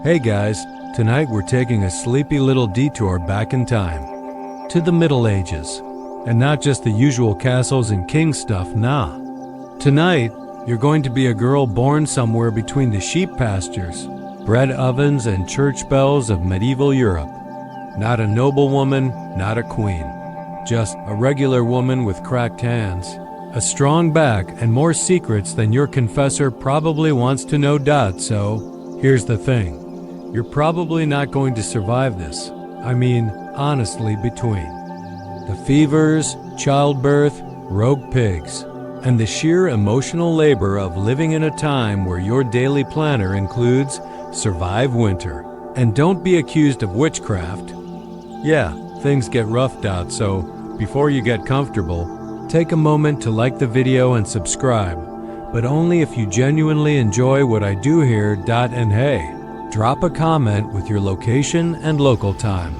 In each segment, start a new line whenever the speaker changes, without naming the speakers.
Hey guys, tonight we're taking a sleepy little detour back in time. To the Middle Ages. And not just the usual castles and king stuff, nah. Tonight, you're going to be a girl born somewhere between the sheep pastures, bread ovens, and church bells of medieval Europe. Not a noblewoman, not a queen. Just a regular woman with cracked hands, a strong back, and more secrets than your confessor probably wants to know. So, here's the thing. You're probably not going to survive this. I mean, honestly, between the fevers, childbirth, rogue pigs, and the sheer emotional labor of living in a time where your daily planner includes survive winter. And don't be accused of witchcraft. Yeah, things get roughed out, so before you get comfortable, take a moment to like the video and subscribe, but only if you genuinely enjoy what I do here. And hey, drop a comment with your location and local time.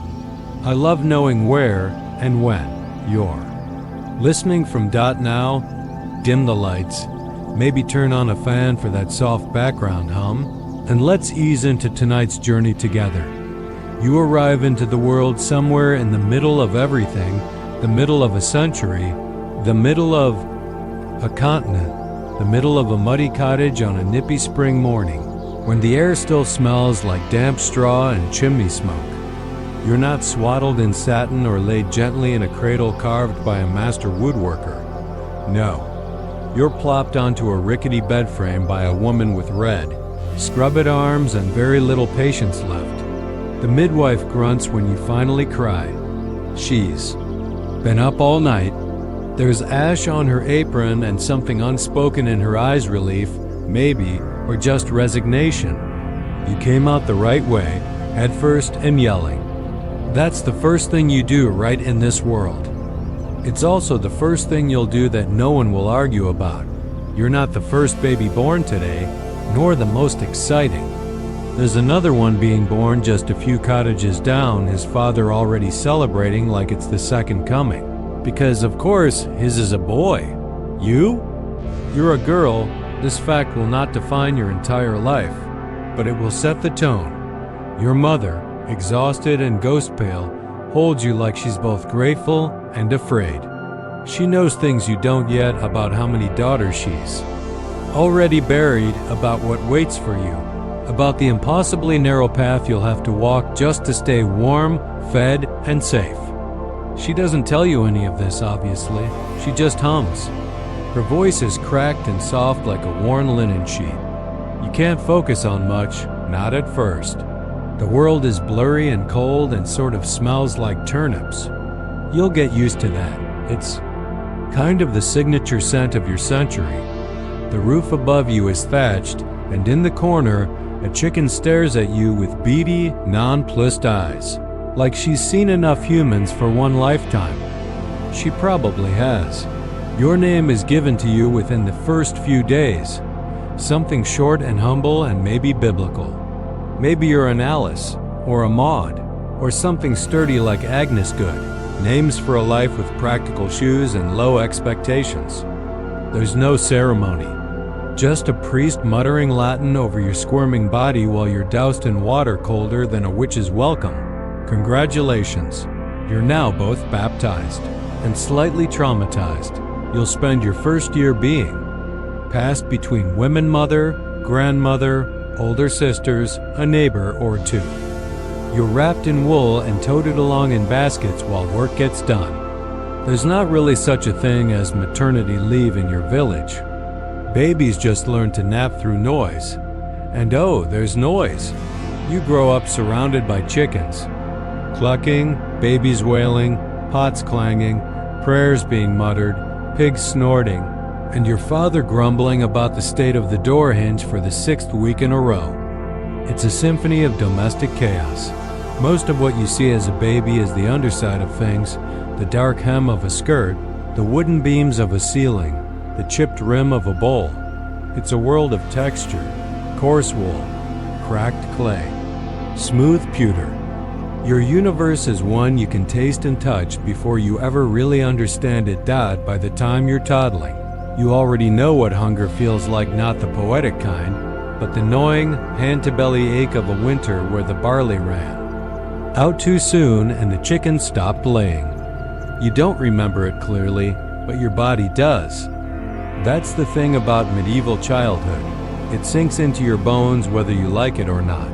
I love knowing where and when you're listening from. Now, dim the lights, maybe turn on a fan for that soft background hum, and let's ease into tonight's journey together. You arrive into the world somewhere in the middle of everything, the middle of a century, the middle of a continent, the middle of a muddy cottage on a nippy spring morning, when the air still smells like damp straw and chimney smoke. You're not swaddled in satin or laid gently in a cradle carved by a master woodworker. No, you're plopped onto a rickety bed frame by a woman with red, scrubbed arms and very little patience left. The midwife grunts when you finally cry. She's been up all night. There's ash on her apron and something unspoken in her eyes, relief, maybe, or just resignation. You came out the right way, head first and yelling. That's the first thing you do right in this world. It's also the first thing you'll do that no one will argue about. You're not the first baby born today, nor the most exciting. There's another one being born just a few cottages down, his father already celebrating like it's the second coming. Because, of course, his is a boy. You're a girl. This fact will not define your entire life, but it will set the tone. Your mother, exhausted and ghost-pale, holds you like she's both grateful and afraid. She knows things you don't yet about how many daughters she's already buried, about what waits for you, about the impossibly narrow path you'll have to walk just to stay warm, fed, and safe. She doesn't tell you any of this, obviously. She just hums. Her voice is cracked and soft like a worn linen sheet. You can't focus on much, not at first. The world is blurry and cold and sort of smells like turnips. You'll get used to that. It's kind of the signature scent of your century. The roof above you is thatched, and in the corner, a chicken stares at you with beady, nonplussed eyes, like she's seen enough humans for one lifetime. She probably has. Your name is given to you within the first few days. Something short and humble and maybe biblical. Maybe you're an Alice, or a Maud, or something sturdy like Agnes Good. Names for a life with practical shoes and low expectations. There's no ceremony. Just a priest muttering Latin over your squirming body while you're doused in water colder than a witch's welcome. Congratulations. You're now both baptized and slightly traumatized. You'll spend your first year being passed between women mother, grandmother, older sisters, a neighbor or two. You're wrapped in wool and toted along in baskets while work gets done. There's not really such a thing as maternity leave in your village. Babies just learn to nap through noise. And oh, there's noise. You grow up surrounded by chickens. Clucking, babies wailing, pots clanging, prayers being muttered, pigs snorting, and your father grumbling about the state of the door hinge for the 6th week in a row. It's a symphony of domestic chaos. Most of what you see as a baby is the underside of things, the dark hem of a skirt, the wooden beams of a ceiling, the chipped rim of a bowl. It's a world of texture, coarse wool, cracked clay, smooth pewter. Your universe is one you can taste and touch before you ever really understand it. By the time you're toddling, you already know what hunger feels like, not the poetic kind, but the gnawing, hand-to-belly ache of a winter where the barley ran out too soon and the chickens stopped laying. You don't remember it clearly, but your body does. That's the thing about medieval childhood. It sinks into your bones whether you like it or not.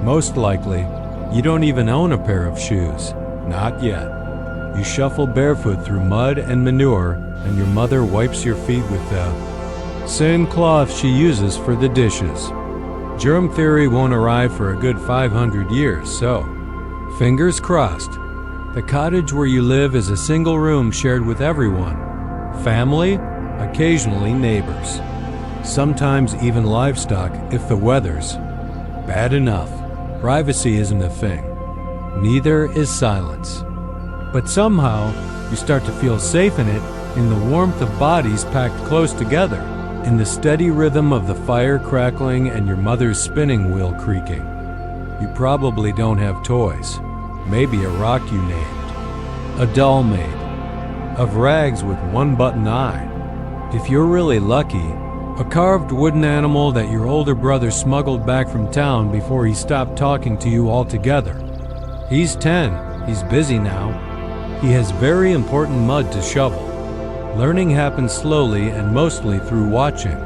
Most likely, you don't even own a pair of shoes. Not yet. You shuffle barefoot through mud and manure, and your mother wipes your feet with the same cloth she uses for the dishes. Germ theory won't arrive for a good 500 years, so fingers crossed. The cottage where you live is a single room shared with everyone. Family, occasionally neighbors. Sometimes even livestock if the weather's bad enough. Privacy isn't a thing. Neither is silence. But somehow, you start to feel safe in it, in the warmth of bodies packed close together, in the steady rhythm of the fire crackling and your mother's spinning wheel creaking. You probably don't have toys. Maybe a rock you named. A doll made of rags with one button eye. If you're really lucky, a carved wooden animal that your older brother smuggled back from town before he stopped talking to you altogether. He's 10. He's busy now. He has very important mud to shovel. Learning happens slowly and mostly through watching.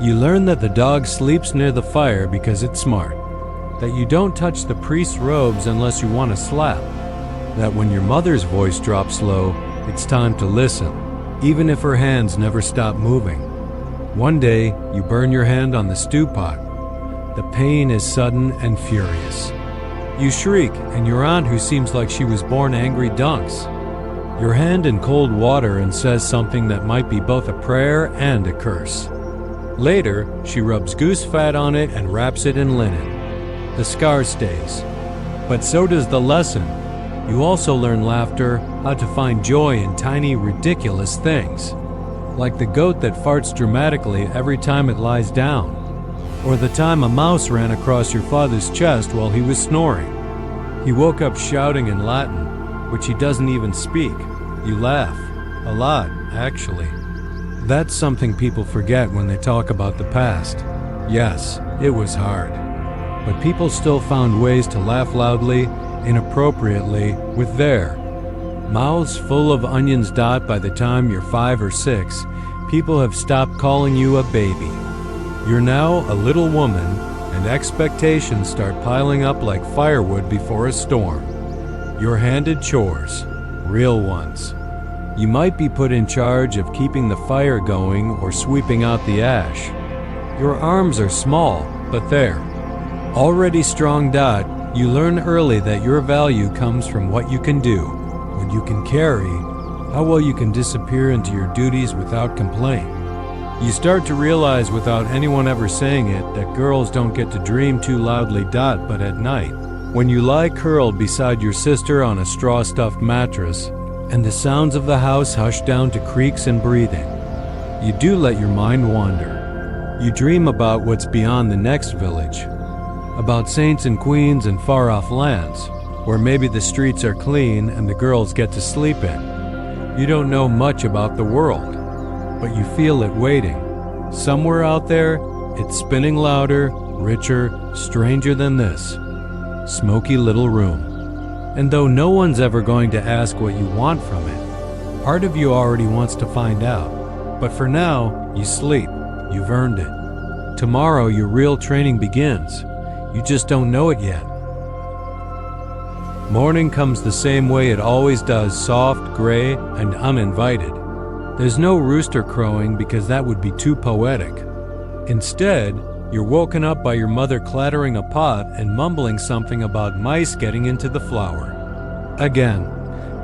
You learn that the dog sleeps near the fire because it's smart. That you don't touch the priest's robes unless you want to slap. That when your mother's voice drops low, it's time to listen, even if her hands never stop moving. One day, you burn your hand on the stew pot. The pain is sudden and furious. You shriek, and your aunt, who seems like she was born angry, dunks your hand in cold water and says something that might be both a prayer and a curse. Later, she rubs goose fat on it and wraps it in linen. The scar stays. But so does the lesson. You also learn laughter, how to find joy in tiny, ridiculous things. Like the goat that farts dramatically every time it lies down. Or the time a mouse ran across your father's chest while he was snoring. He woke up shouting in Latin, which he doesn't even speak. You laugh. A lot, actually. That's something people forget when they talk about the past. Yes, it was hard. But people still found ways to laugh loudly, inappropriately, with their mouths full of onions. By the time you're 5 or 6, people have stopped calling you a baby. You're now a little woman, and expectations start piling up like firewood before a storm. You're handed chores, real ones. You might be put in charge of keeping the fire going or sweeping out the ash. Your arms are small, but there. Already strong. You learn early that your value comes from what you can do, what you can carry, how well you can disappear into your duties without complaint. You start to realize without anyone ever saying it that girls don't get to dream too loudly. But at night, when you lie curled beside your sister on a straw-stuffed mattress, and the sounds of the house hush down to creaks and breathing, you do let your mind wander. You dream about what's beyond the next village, about saints and queens and far-off lands, where maybe the streets are clean and the girls get to sleep in. You don't know much about the world, but you feel it waiting. Somewhere out there, it's spinning louder, richer, stranger than this. Smoky little room. And though no one's ever going to ask what you want from it, part of you already wants to find out. But for now, you sleep. You've earned it. Tomorrow, your real training begins. You just don't know it yet. Morning comes the same way it always does, soft, gray, and uninvited. There's no rooster crowing because that would be too poetic. Instead, you're woken up by your mother clattering a pot and mumbling something about mice getting into the flour. Again,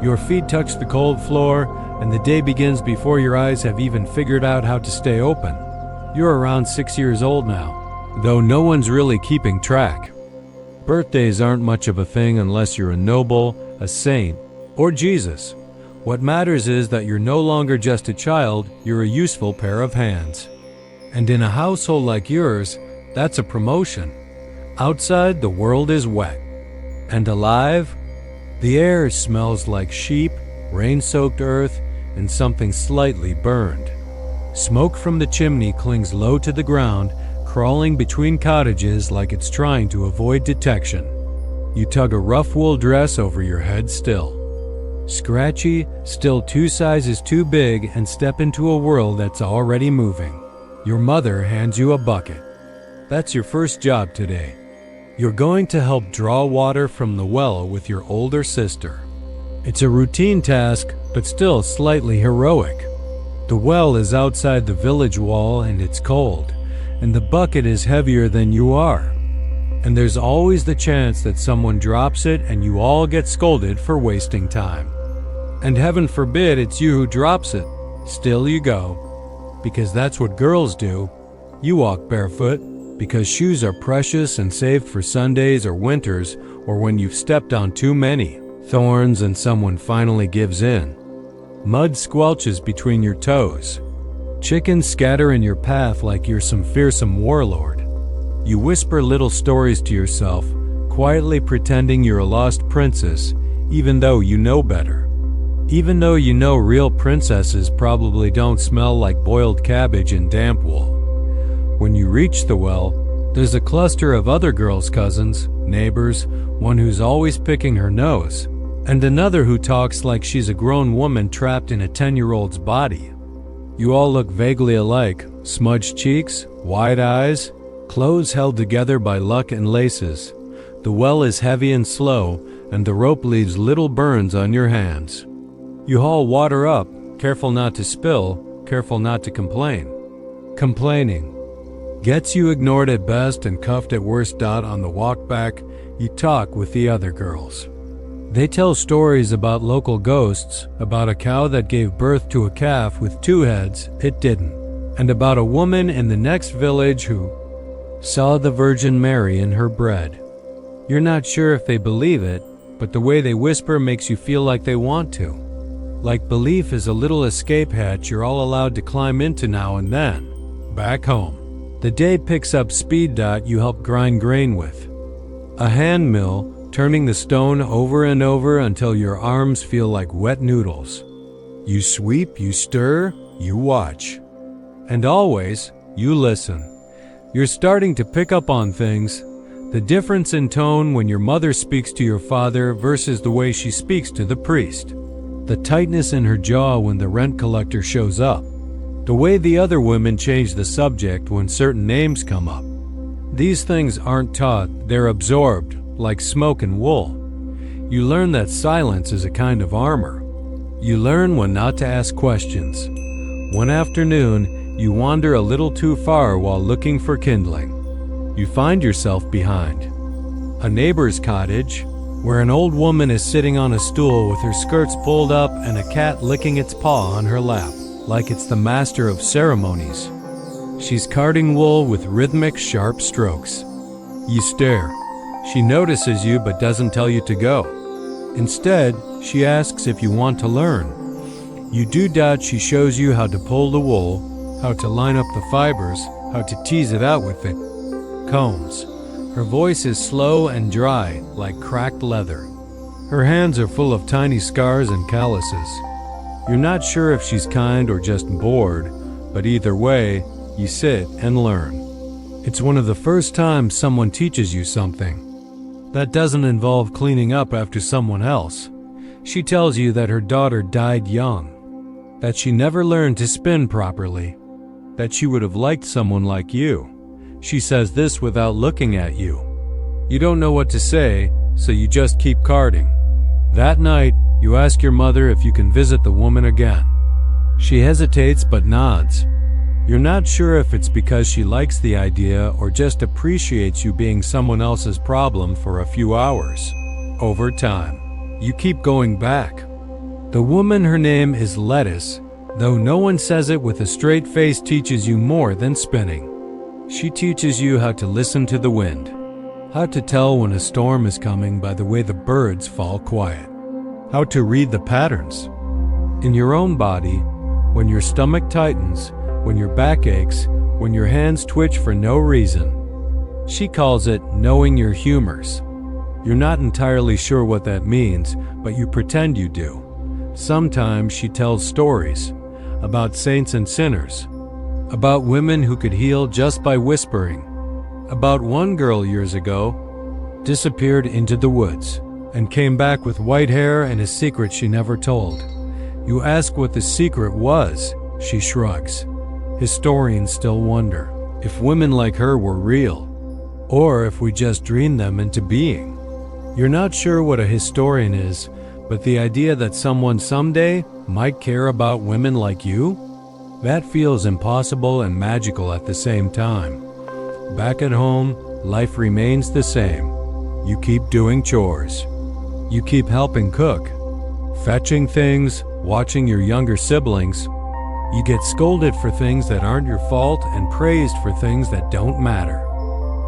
your feet touch the cold floor, and the day begins before your eyes have even figured out how to stay open. You're around 6 years old now, though no one's really keeping track. Birthdays aren't much of a thing unless you're a noble, a saint, or Jesus. What matters is that you're no longer just a child, you're a useful pair of hands. And in a household like yours, that's a promotion. Outside, the world is wet. And alive, the air smells like sheep, rain-soaked earth, and something slightly burned. Smoke from the chimney clings low to the ground, crawling between cottages like it's trying to avoid detection. You tug a rough wool dress over your head still. Scratchy, still 2 sizes too big, and step into a world that's already moving. Your mother hands you a bucket. That's your first job today. You're going to help draw water from the well with your older sister. It's a routine task, but still slightly heroic. The well is outside the village wall and it's cold, and the bucket is heavier than you are. And there's always the chance that someone drops it and you all get scolded for wasting time. And heaven forbid it's you who drops it. Still you go, because that's what girls do. You walk barefoot, because shoes are precious and saved for Sundays or winters, or when you've stepped on too many thorns and someone finally gives in. Mud squelches between your toes. Chickens scatter in your path like you're some fearsome warlord. You whisper little stories to yourself, quietly pretending you're a lost princess, even though you know better. Even though you know real princesses probably don't smell like boiled cabbage and damp wool. When you reach the well, there's a cluster of other girls' cousins, neighbors, one who's always picking her nose, and another who talks like she's a grown woman trapped in a 10-year-old's body. You all look vaguely alike, smudged cheeks, wide eyes, clothes held together by luck and laces. The well is heavy and slow, and the rope leaves little burns on your hands. You haul water up, careful not to spill, careful not to complain. Complaining gets you ignored at best and cuffed at worst. On the walk back, you talk with the other girls. They tell stories about local ghosts, about a cow that gave birth to a calf with 2 heads, it didn't, and about a woman in the next village who saw the Virgin Mary in her bread. You're not sure if they believe it, but the way they whisper makes you feel like they want to. Like belief is a little escape hatch you're all allowed to climb into now and then. Back home, the day picks up speed. You help grind grain with a hand mill, turning the stone over and over until your arms feel like wet noodles. You sweep, you stir, you watch. And always, you listen. You're starting to pick up on things. The difference in tone when your mother speaks to your father versus the way she speaks to the priest. The tightness in her jaw when the rent collector shows up. The way the other women change the subject when certain names come up. These things aren't taught, they're absorbed, like smoke and wool. You learn that silence is a kind of armor. You learn when not to ask questions. One afternoon, you wander a little too far while looking for kindling. You find yourself behind a neighbor's cottage, where an old woman is sitting on a stool with her skirts pulled up and a cat licking its paw on her lap, like it's the master of ceremonies. She's carding wool with rhythmic, sharp strokes. You stare. She notices you but doesn't tell you to go. Instead, she asks if you want to learn. You do. She shows you how to pull the wool, how to line up the fibers, how to tease it out with it. Combs. Her voice is slow and dry, like cracked leather. Her hands are full of tiny scars and calluses. You're not sure if she's kind or just bored, but either way, you sit and learn. It's one of the first times someone teaches you something. That doesn't involve cleaning up after someone else. She tells you that her daughter died young, that she never learned to spin properly, that she would have liked someone like you. She says this without looking at you. You don't know what to say, so you just keep carding. That night, you ask your mother if you can visit the woman again. She hesitates but nods. You're not sure if it's because she likes the idea or just appreciates you being someone else's problem for a few hours. Over time, you keep going back. The woman, her name is Lettuce, though no one says it with a straight face, teaches you more than spinning. She teaches you how to listen to the wind, how to tell when a storm is coming by the way the birds fall quiet, how to read the patterns in your own body, when your stomach tightens, when your back aches, when your hands twitch for no reason. She calls it knowing your humors. You're not entirely sure what that means, but you pretend you do. Sometimes she tells stories about saints and sinners, about women who could heal just by whispering, about one girl years ago disappeared into the woods and came back with white hair and a secret she never told. You ask what the secret was, she shrugs. Historians still wonder if women like her were real, or if we just dreamed them into being. You're not sure what a historian is, but the idea that someone someday might care about women like you? That feels impossible and magical at the same time. Back at home, life remains the same. You keep doing chores. You keep helping cook, fetching things, watching your younger siblings. You get scolded for things that aren't your fault and praised for things that don't matter.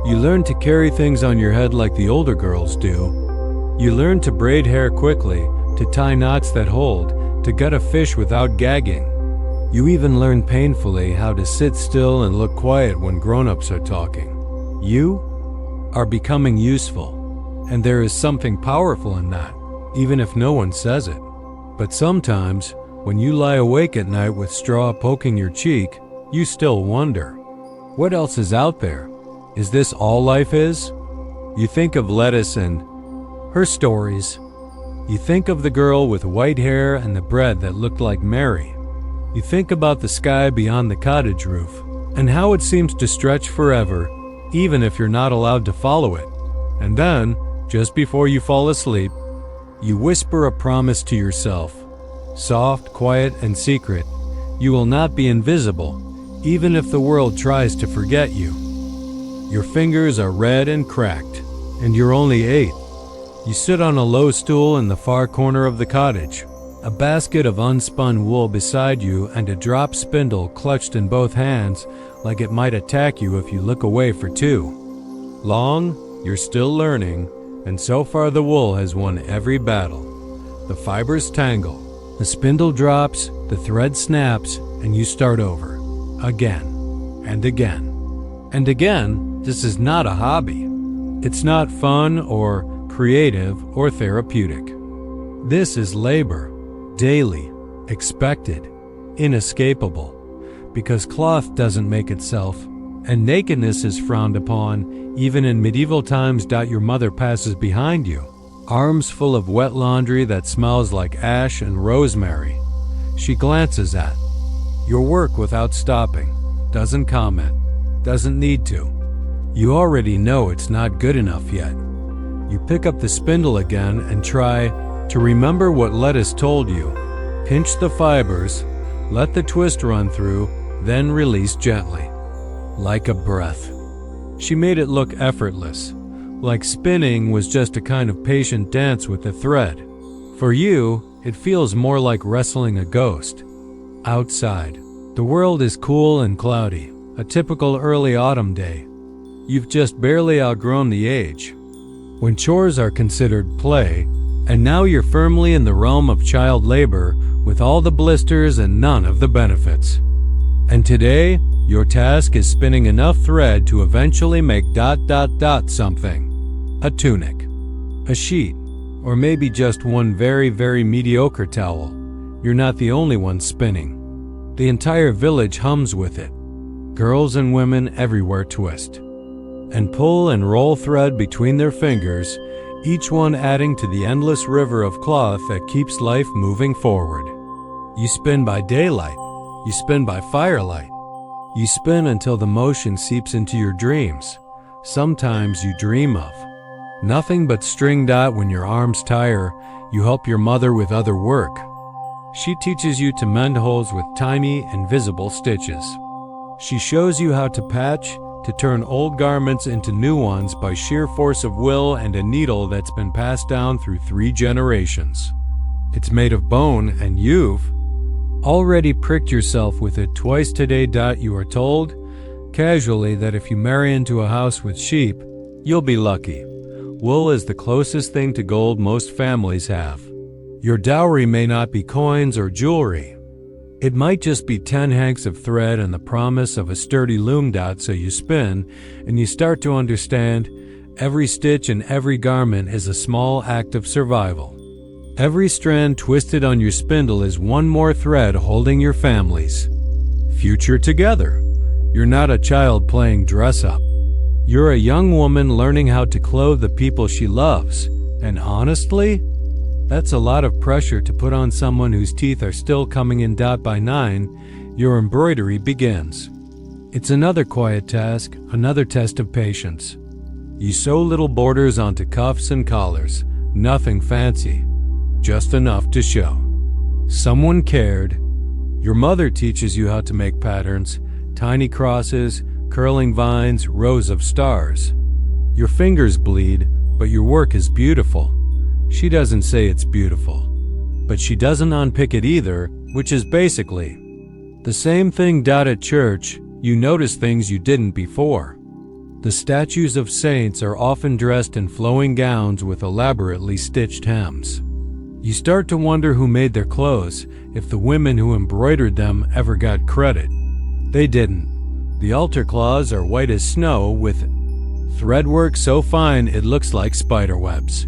You learn to carry things on your head like the older girls do. You learn to braid hair quickly, to tie knots that hold, to gut a fish without gagging. You even learn painfully how to sit still and look quiet when grown-ups are talking. You are becoming useful, and there is something powerful in that, even if no one says it. But sometimes, when you lie awake at night with straw poking your cheek, you still wonder, what else is out there? Is this all life is? You think of lettuce and her stories. You think of the girl with white hair and the bread that looked like Mary. You think about the sky beyond the cottage roof and how it seems to stretch forever, even if you're not allowed to follow it. And then, just before you fall asleep, you whisper a promise to yourself. Soft, quiet, and secret. You will not be invisible, even if the world tries to forget you. Your fingers are red and cracked, and you're only 8. You sit on a low stool in the far corner of the cottage, a basket of unspun wool beside you and a drop spindle clutched in both hands like it might attack you if you look away for too long. You're still learning, and so far the wool has won every battle. The fibers tangle, the spindle drops, the thread snaps, and you start over. Again, and again, and again. This is not a hobby. It's not fun or creative or therapeutic. This is labor, daily, expected, inescapable, because cloth doesn't make itself, and nakedness is frowned upon, even in medieval times. Your mother passes behind you, arms full of wet laundry that smells like ash and rosemary. She glances at your work without stopping, doesn't comment, doesn't need to. You already know it's not good enough yet. You pick up the spindle again and try to remember what lettuce told you. Pinch the fibers, let the twist run through, then release gently, like a breath. She made it look effortless, like spinning was just a kind of patient dance with the thread. For you, it feels more like wrestling a ghost. Outside, the world is cool and cloudy, a typical early autumn day. You've just barely outgrown the age when chores are considered play, and now you're firmly in the realm of child labor with all the blisters and none of the benefits. And today, your task is spinning enough thread to eventually make ... something. A tunic, a sheet, or maybe just one very, very mediocre towel. You're not the only one spinning. The entire village hums with it. Girls and women everywhere twist and pull and roll thread between their fingers, each one adding to the endless river of cloth that keeps life moving forward. You spin by daylight. You spin by firelight. You spin until the motion seeps into your dreams. Sometimes you dream of nothing but string. When your arms tire, you help your mother with other work. She teaches you to mend holes with tiny, invisible stitches. She shows you how to patch, to turn old garments into new ones by sheer force of will and a needle that's been passed down through 3 generations. It's made of bone, and you've already pricked yourself with it twice today. You are told, casually, that if you marry into a house with sheep, you'll be lucky. Wool is the closest thing to gold most families have. Your dowry may not be coins or jewelry. It might just be 10 hanks of thread and the promise of a sturdy loom. So you spin, and you start to understand every stitch and every garment is a small act of survival. Every strand twisted on your spindle is one more thread holding your family's future together. You're not a child playing dress up. You're a young woman learning how to clothe the people she loves. And honestly, that's a lot of pressure to put on someone whose teeth are still coming in. By 9, your embroidery begins. It's another quiet task, another test of patience. You sew little borders onto cuffs and collars, nothing fancy, just enough to show someone cared. Your mother teaches you how to make patterns, tiny crosses, curling vines, rows of stars. Your fingers bleed, but your work is beautiful. She doesn't say it's beautiful, but she doesn't unpick it either, which is basically the same thing. At church, you notice things you didn't before. The statues of saints are often dressed in flowing gowns with elaborately stitched hems. You start to wonder who made their clothes, if the women who embroidered them ever got credit. They didn't. The altar cloths are white as snow, with threadwork so fine it looks like spider webs.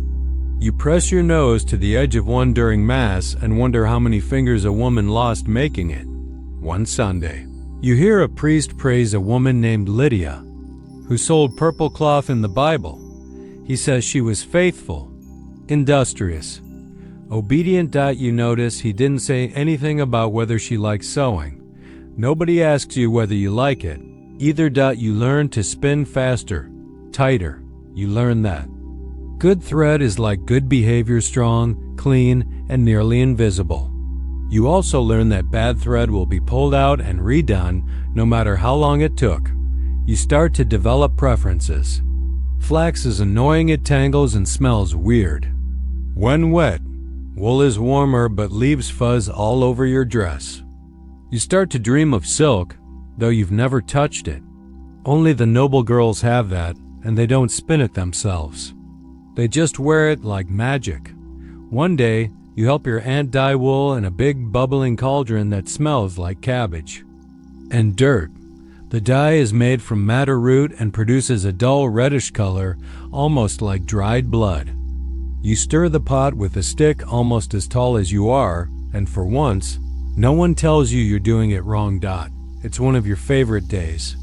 You press your nose to the edge of one during Mass and wonder how many fingers a woman lost making it. One Sunday, you hear a priest praise a woman named Lydia, who sold purple cloth in the Bible. He says she was faithful, industrious, obedient. You notice he didn't say anything about whether she likes sewing. Nobody asks you whether you like it either. You learn to spin faster, tighter. You learn that good thread is like good behavior, strong, clean, and nearly invisible. You also learn that bad thread will be pulled out and redone no matter how long it took. You start to develop preferences. Flax is annoying, it tangles and smells weird. When wet, wool is warmer but leaves fuzz all over your dress. You start to dream of silk, though you've never touched it. Only the noble girls have that, and they don't spin it themselves. They just wear it like magic. One day, you help your aunt dye wool in a big bubbling cauldron that smells like cabbage and dirt. The dye is made from madder root and produces a dull reddish color, almost like dried blood. You stir the pot with a stick almost as tall as you are, and for once, no one tells you you're doing it wrong. It's one of your favorite days.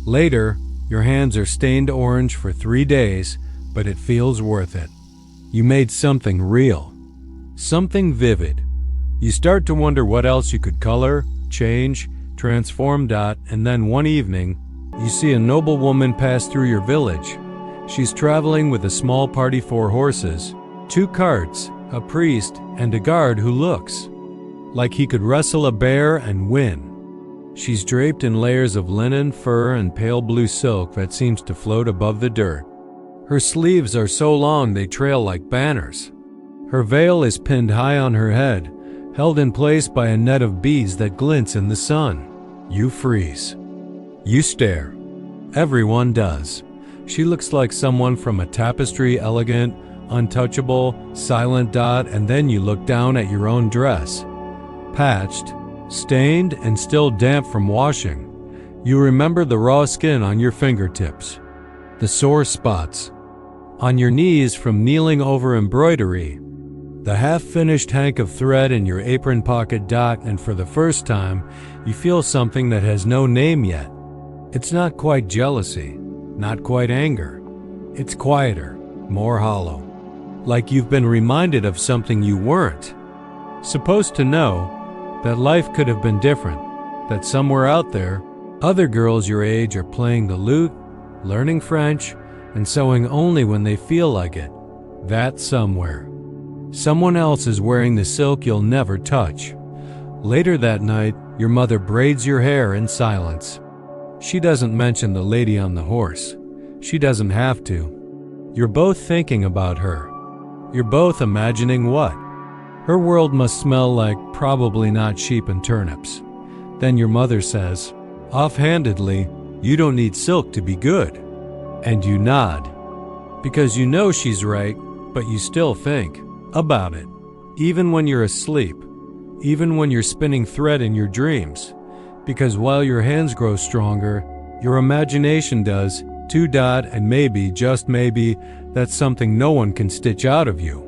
Later, your hands are stained orange for 3 days, but it feels worth it. You made something real, something vivid. You start to wonder what else you could color, change, transform. And then one evening, you see a noble woman pass through your village. She's traveling with a small party, 4 horses, 2 carts, a priest, and a guard who looks like he could wrestle a bear and win. She's draped in layers of linen, fur, and pale blue silk that seems to float above the dirt. Her sleeves are so long they trail like banners. Her veil is pinned high on her head, held in place by a net of beads that glints in the sun. You freeze. You stare. Everyone does. She looks like someone from a tapestry, elegant, untouchable, silent. And then you look down at your own dress. Patched, stained, and still damp from washing. You remember the raw skin on your fingertips, the sore spots on your knees from kneeling over embroidery, the half-finished hank of thread in your apron pocket. And for the first time, you feel something that has no name yet. It's not quite jealousy, not quite anger. It's quieter, more hollow, like you've been reminded of something you weren't supposed to know, that life could have been different, that somewhere out there, other girls your age are playing the lute, learning French, and sewing only when they feel like it. That somewhere, someone else is wearing the silk you'll never touch. Later that night, your mother braids your hair in silence. She doesn't mention the lady on the horse. She doesn't have to. You're both thinking about her. You're both imagining what? Her world must smell like probably not sheep and turnips. Then your mother says, offhandedly, you don't need silk to be good. And you nod, because you know she's right, but you still think about it. Even when you're asleep, even when you're spinning thread in your dreams, because while your hands grow stronger, your imagination does too. And maybe, just maybe, that's something no one can stitch out of you.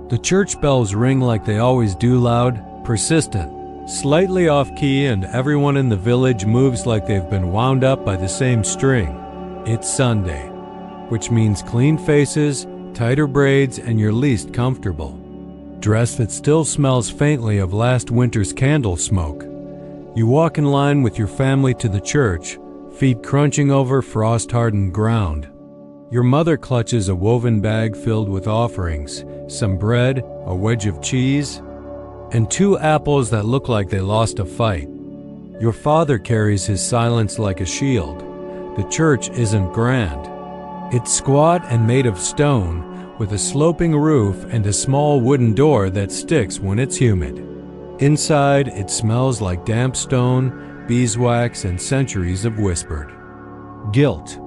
The church bells ring like they always do, loud, persistent, slightly off key, and everyone in the village moves like they've been wound up by the same string. It's Sunday, which means clean faces, tighter braids, and you're least comfortable. Dress that still smells faintly of last winter's candle smoke. You walk in line with your family to the church, feet crunching over frost-hardened ground. Your mother clutches a woven bag filled with offerings, some bread, a wedge of cheese, and 2 apples that look like they lost a fight. Your father carries his silence like a shield. The church isn't grand. It's squat and made of stone, with a sloping roof and a small wooden door that sticks when it's humid. Inside, it smells like damp stone, beeswax, and centuries of whispered guilt.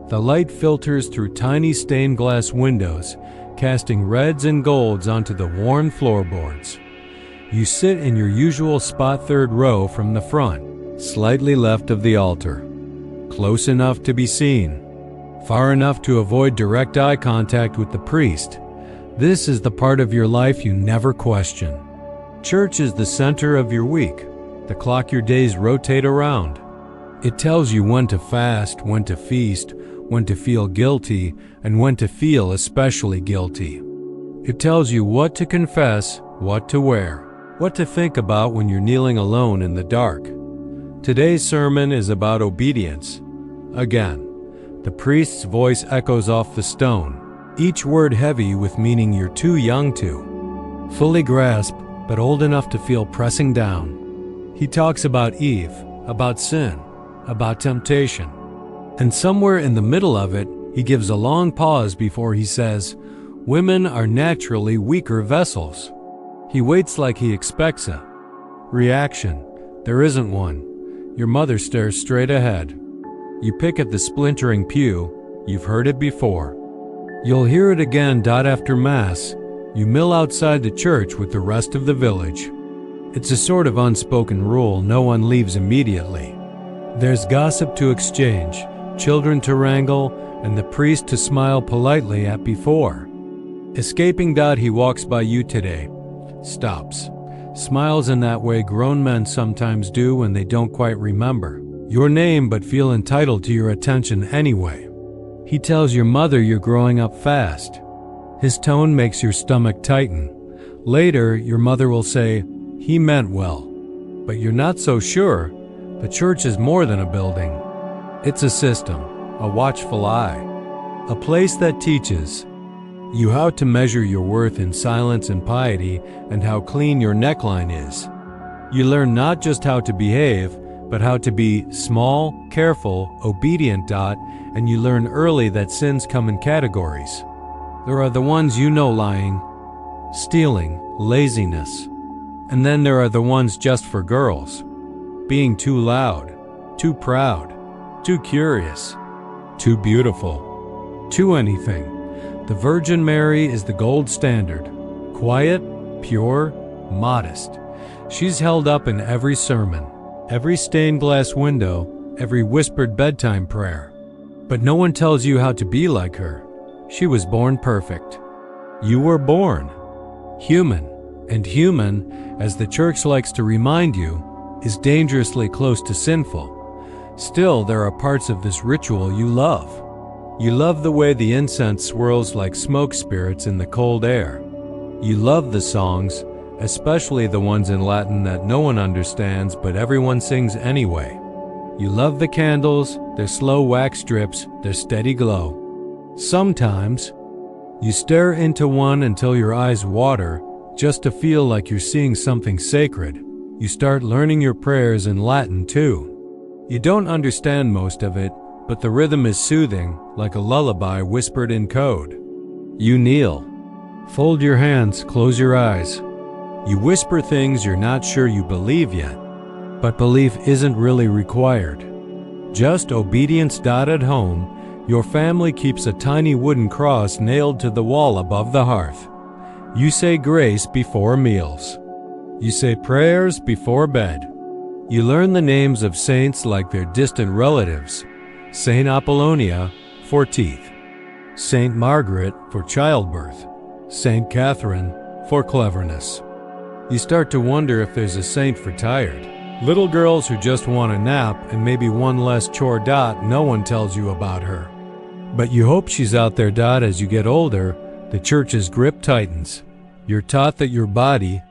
The light filters through tiny stained glass windows, casting reds and golds onto the worn floorboards. You sit in your usual spot 3rd row from the front, slightly left of the altar. Close enough to be seen, far enough to avoid direct eye contact with the priest. This is the part of your life you never question. Church is the center of your week, the clock your days rotate around. It tells you when to fast, when to feast, when to feel guilty, and when to feel especially guilty. It tells you what to confess, what to wear, what to think about when you're kneeling alone in the dark. Today's sermon is about obedience. Again, the priest's voice echoes off the stone, each word heavy with meaning you're too young to fully grasp, but old enough to feel pressing down. He talks about Eve, about sin, about temptation. And somewhere in the middle of it, he gives a long pause before he says, women are naturally weaker vessels. He waits like he expects a reaction. There isn't one. Your mother stares straight ahead. You pick at the splintering pew. You've heard it before. You'll hear it again after Mass. You mill outside the church with the rest of the village. It's a sort of unspoken rule no one leaves immediately. There's gossip to exchange, children to wrangle, and the priest to smile politely at before. Escaping he walks by you today, stops, smiles in that way grown men sometimes do when they don't quite remember your name but feel entitled to your attention anyway. He tells your mother you're growing up fast. His tone makes your stomach tighten. Later, your mother will say, he meant well. But you're not so sure. The church is more than a building. It's a system, a watchful eye, a place that teaches you how to measure your worth in silence and piety and how clean your neckline is. You learn not just how to behave, but how to be small, careful, obedient. And you learn early that sins come in categories. There are the ones you know: lying, stealing, laziness. And then there are the ones just for girls: being too loud, too proud, too curious, too beautiful, too anything. The Virgin Mary is the gold standard. Quiet, pure, modest. She's held up in every sermon, every stained glass window, every whispered bedtime prayer. But no one tells you how to be like her. She was born perfect. You were born human, and human, as the church likes to remind you, is dangerously close to sinful. Still, there are parts of this ritual you love. You love the way the incense swirls like smoke spirits in the cold air. You love the songs, especially the ones in Latin that no one understands but everyone sings anyway. You love the candles, their slow wax drips, their steady glow. Sometimes, you stare into one until your eyes water, just to feel like you're seeing something sacred. You start learning your prayers in Latin too. You don't understand most of it, but the rhythm is soothing, like a lullaby whispered in code. You kneel. Fold your hands, close your eyes. You whisper things you're not sure you believe yet, but belief isn't really required. Just obedience. At home, your family keeps a tiny wooden cross nailed to the wall above the hearth. You say grace before meals. You say prayers before bed. You learn the names of saints like they're distant relatives. Saint Apollonia for teeth, Saint Margaret for childbirth, Saint Catherine for cleverness. You start to wonder if there's a saint for tired. Little girls who just want a nap and maybe one less chore. No one tells you about her. But you hope she's out there. As you get older, the church's grip tightens. You're taught that your body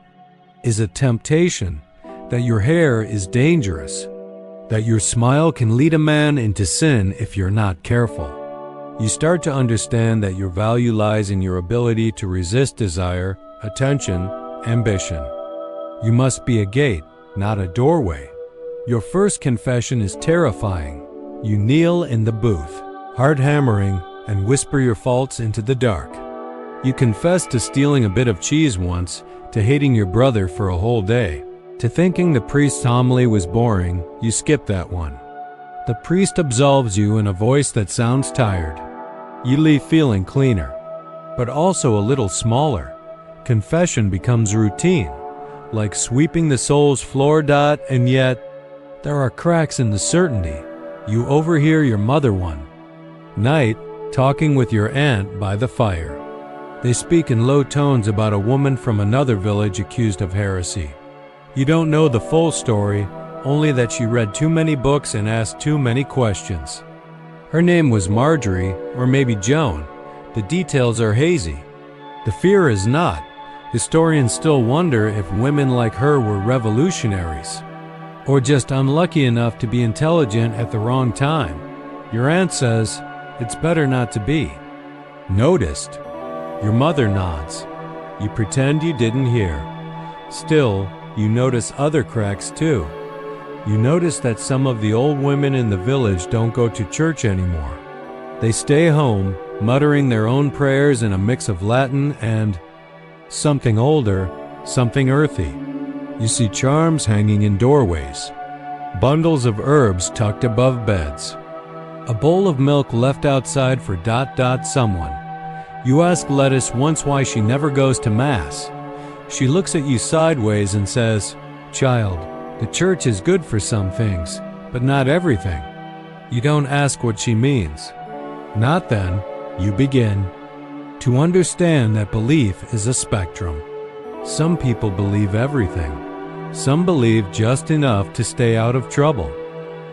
is a temptation, that your hair is dangerous, that your smile can lead a man into sin if you're not careful. You start to understand that your value lies in your ability to resist desire, attention, ambition. You must be a gate, not a doorway. Your first confession is terrifying. You kneel in the booth, heart hammering, and whisper your faults into the dark. You confess to stealing a bit of cheese once, to hating your brother for a whole day, to thinking the priest's homily was boring. You skip that one. The priest absolves you in a voice that sounds tired. You leave feeling cleaner, but also a little smaller. Confession becomes routine, like sweeping the soul's floor. And yet, there are cracks in the certainty. You overhear your mother one night talking with your aunt by the fire. They speak in low tones about a woman from another village accused of heresy. You don't know the full story, only that she read too many books and asked too many questions. Her name was Marjorie, or maybe Joan. The details are hazy. The fear is not. Historians still wonder if women like her were revolutionaries, or just unlucky enough to be intelligent at the wrong time. Your aunt says, it's better not to be noticed. Your mother nods. You pretend you didn't hear. Still, you notice other cracks too. You notice that some of the old women in the village don't go to church anymore. They stay home, muttering their own prayers in a mix of Latin and something older, something earthy. You see charms hanging in doorways, bundles of herbs tucked above beds, a bowl of milk left outside for someone. You ask Lettuce once why she never goes to Mass. She looks at you sideways and says, "Child, the church is good for some things, but not everything." You don't ask what she means. Not then. You begin to understand that belief is a spectrum. Some people believe everything. Some believe just enough to stay out of trouble.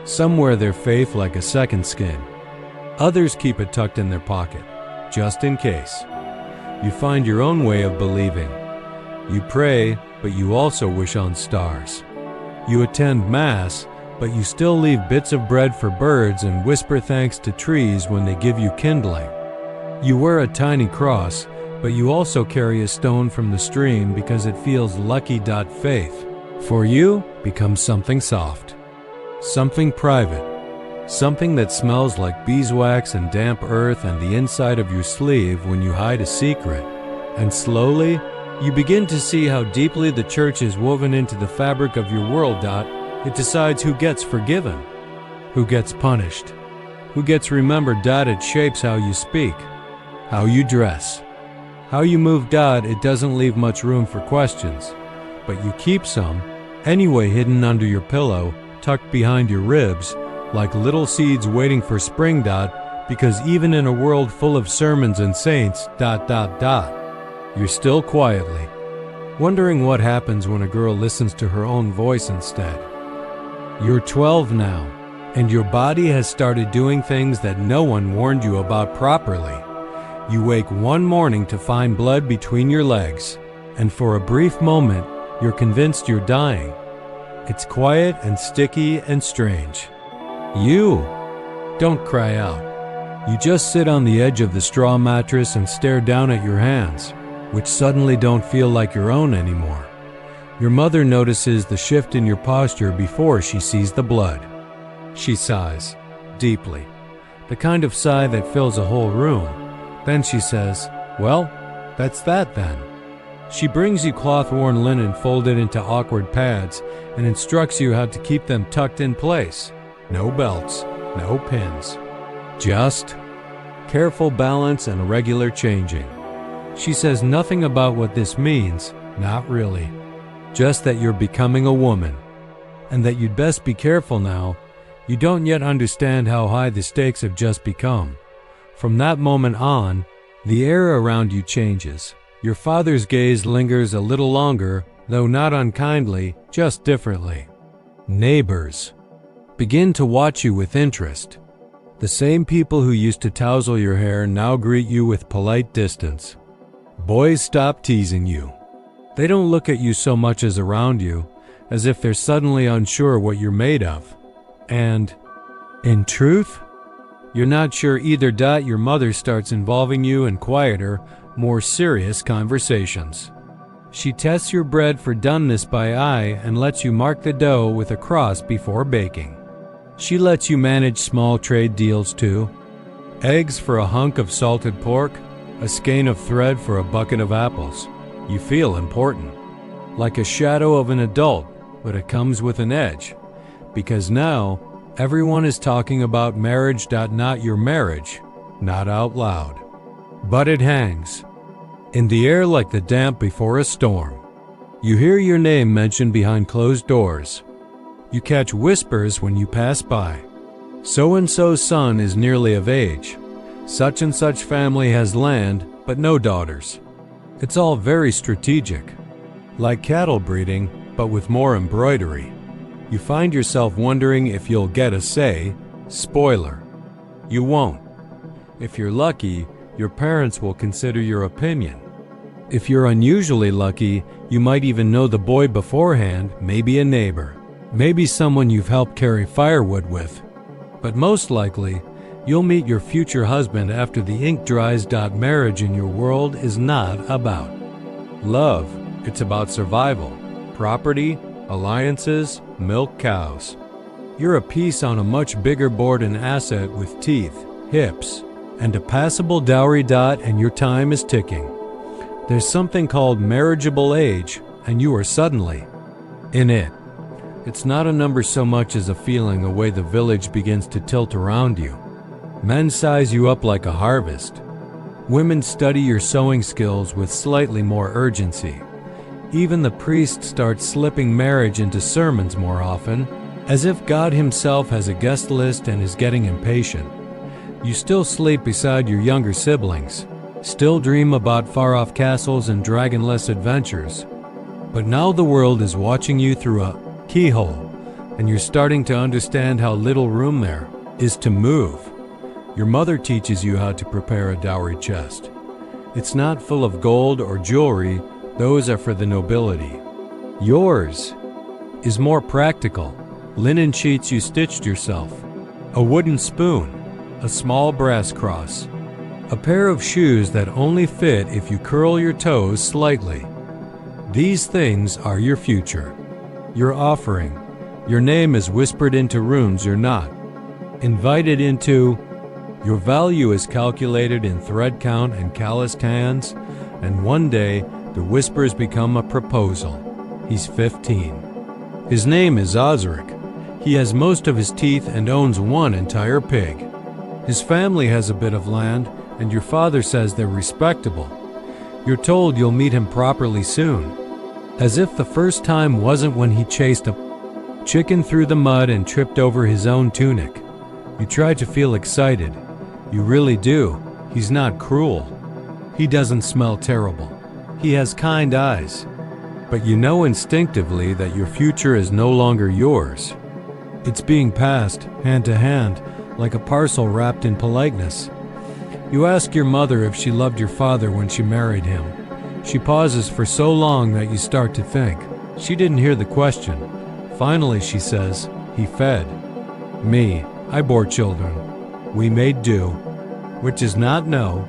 Some wear their faith like a second skin. Others keep it tucked in their pocket, just in case. You find your own way of believing. You pray, but you also wish on stars. You attend Mass, but you still leave bits of bread for birds and whisper thanks to trees when they give you kindling. You wear a tiny cross, but you also carry a stone from the stream because it feels lucky. Faith, for you, becomes something soft, something private, something that smells like beeswax and damp earth and the inside of your sleeve when you hide a secret. And slowly, you begin to see how deeply the church is woven into the fabric of your world. It decides who gets forgiven, who gets punished, who gets remembered. It shapes how you speak, how you dress, how you move. It doesn't leave much room for questions, but you keep some, anyway, hidden under your pillow, tucked behind your ribs, like little seeds waiting for spring. Because even in a world full of sermons and saints, you're still quietly wondering what happens when a girl listens to her own voice instead. You're 12 now, and your body has started doing things that no one warned you about properly. You wake one morning to find blood between your legs, and for a brief moment, you're convinced you're dying. It's quiet and sticky and strange. You don't cry out. You just sit on the edge of the straw mattress and stare down at your hands, which suddenly don't feel like your own anymore. Your mother notices the shift in your posture before she sees the blood. She sighs, deeply, the kind of sigh that fills a whole room. Then she says, "Well, that's that then." She brings you cloth-worn linen folded into awkward pads and instructs you how to keep them tucked in place. No belts, no pins. Just careful balance and regular changing. She says nothing about what this means, not really. Just that you're becoming a woman, and that you'd best be careful now. You don't yet understand how high the stakes have just become. From that moment on, the air around you changes. Your father's gaze lingers a little longer, though not unkindly, just differently. Neighbors begin to watch you with interest. The same people who used to touzle your hair now greet you with polite distance. Boys stop teasing you. They don't look at you so much as around you, as if they're suddenly unsure what you're made of. And, in truth, you're not sure either. Your mother starts involving you in quieter, more serious conversations. She tests your bread for doneness by eye and lets you mark the dough with a cross before baking. She lets you manage small trade deals too. Eggs for a hunk of salted pork, a skein of thread for a bucket of apples. You feel important, like a shadow of an adult, but it comes with an edge, because now everyone is talking about marriage. Not your marriage, not out loud. But it hangs in the air like the damp before a storm. You hear your name mentioned behind closed doors. You catch whispers when you pass by. So-and-so's son is nearly of age. Such and such family has land, but no daughters. It's all very strategic, like cattle breeding, but with more embroidery. You find yourself wondering if you'll get a say. Spoiler: you won't. If you're lucky, your parents will consider your opinion. If you're unusually lucky, you might even know the boy beforehand, maybe a neighbor, maybe someone you've helped carry firewood with. But most likely, you'll meet your future husband after the ink dries. Marriage in your world is not about love. It's about survival, property, alliances, milk cows. You're a piece on a much bigger board, an asset with teeth, hips, and a passable dowry. And your time is ticking. There's something called marriageable age, and you are suddenly in it. It's not a number so much as a feeling, a way the village begins to tilt around you. Men size you up like a harvest. Women study your sewing skills with slightly more urgency. Even the priest starts slipping marriage into sermons more often, as if God himself has a guest list and is getting impatient. You still sleep beside your younger siblings, still dream about far-off castles and dragonless adventures. But now the world is watching you through a keyhole, and you're starting to understand how little room there is to move. Your mother teaches you how to prepare a dowry chest. It's not full of gold or jewelry, those are for the nobility. Yours is more practical. Linen sheets you stitched yourself, a wooden spoon, a small brass cross, a pair of shoes that only fit if you curl your toes slightly. These things are your future, your offering. Your name is whispered into rooms you're not invited into. Your value is calculated in thread count and calloused hands, and one day the whispers become a proposal. He's 15. His name is Osric. He has most of his teeth and owns one entire pig. His family has a bit of land, and your father says they're respectable. You're told you'll meet him properly soon, as if the first time wasn't when he chased a chicken through the mud and tripped over his own tunic. You try to feel excited. You really do. He's not cruel. He doesn't smell terrible. He has kind eyes. But you know instinctively that your future is no longer yours. It's being passed, hand to hand, like a parcel wrapped in politeness. You ask your mother if she loved your father when she married him. She pauses for so long that you start to think she didn't hear the question. Finally, she says, "He fed me. I bore children. We made do," which is not no,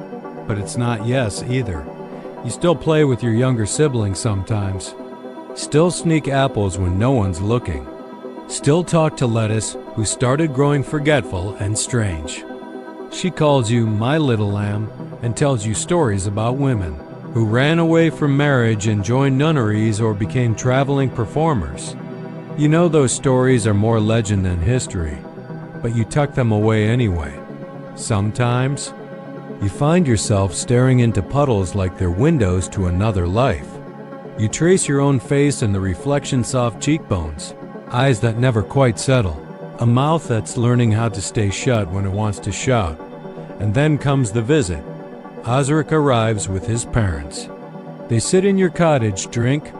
but it's not yes either. You still play with your younger siblings sometimes. Still sneak apples when no one's looking. Still talk to Lettuce, who started growing forgetful and strange. She calls you my little lamb and tells you stories about women who ran away from marriage and joined nunneries or became traveling performers. You know those stories are more legend than history, but you tuck them away anyway. Sometimes, you find yourself staring into puddles like they're windows to another life. You trace your own face in the reflection-soft cheekbones, eyes that never quite settle, a mouth that's learning how to stay shut when it wants to shout. And then comes the visit. Osric arrives with his parents. They sit in your cottage, drink,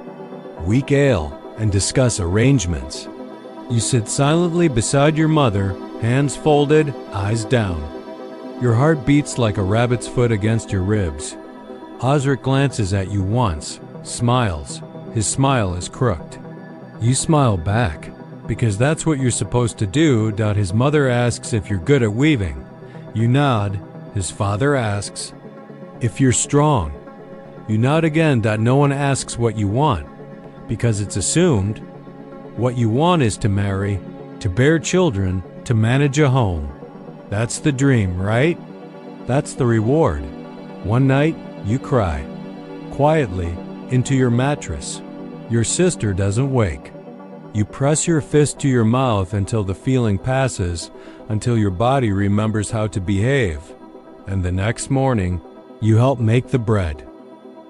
weak ale, and discuss arrangements. You sit silently beside your mother, hands folded, eyes down. Your heart beats like a rabbit's foot against your ribs. Osric glances at you once, smiles. His smile is crooked. You smile back, because that's what you're supposed to do. His mother asks if you're good at weaving. You nod. His father asks if you're strong. You nod again. No one asks what you want, because it's assumed what you want is to marry, to bear children, to manage a home. That's the dream, right? That's the reward. One night, you cry, quietly, into your mattress. Your sister doesn't wake. You press your fist to your mouth until the feeling passes, until your body remembers how to behave. And the next morning, you help make the bread.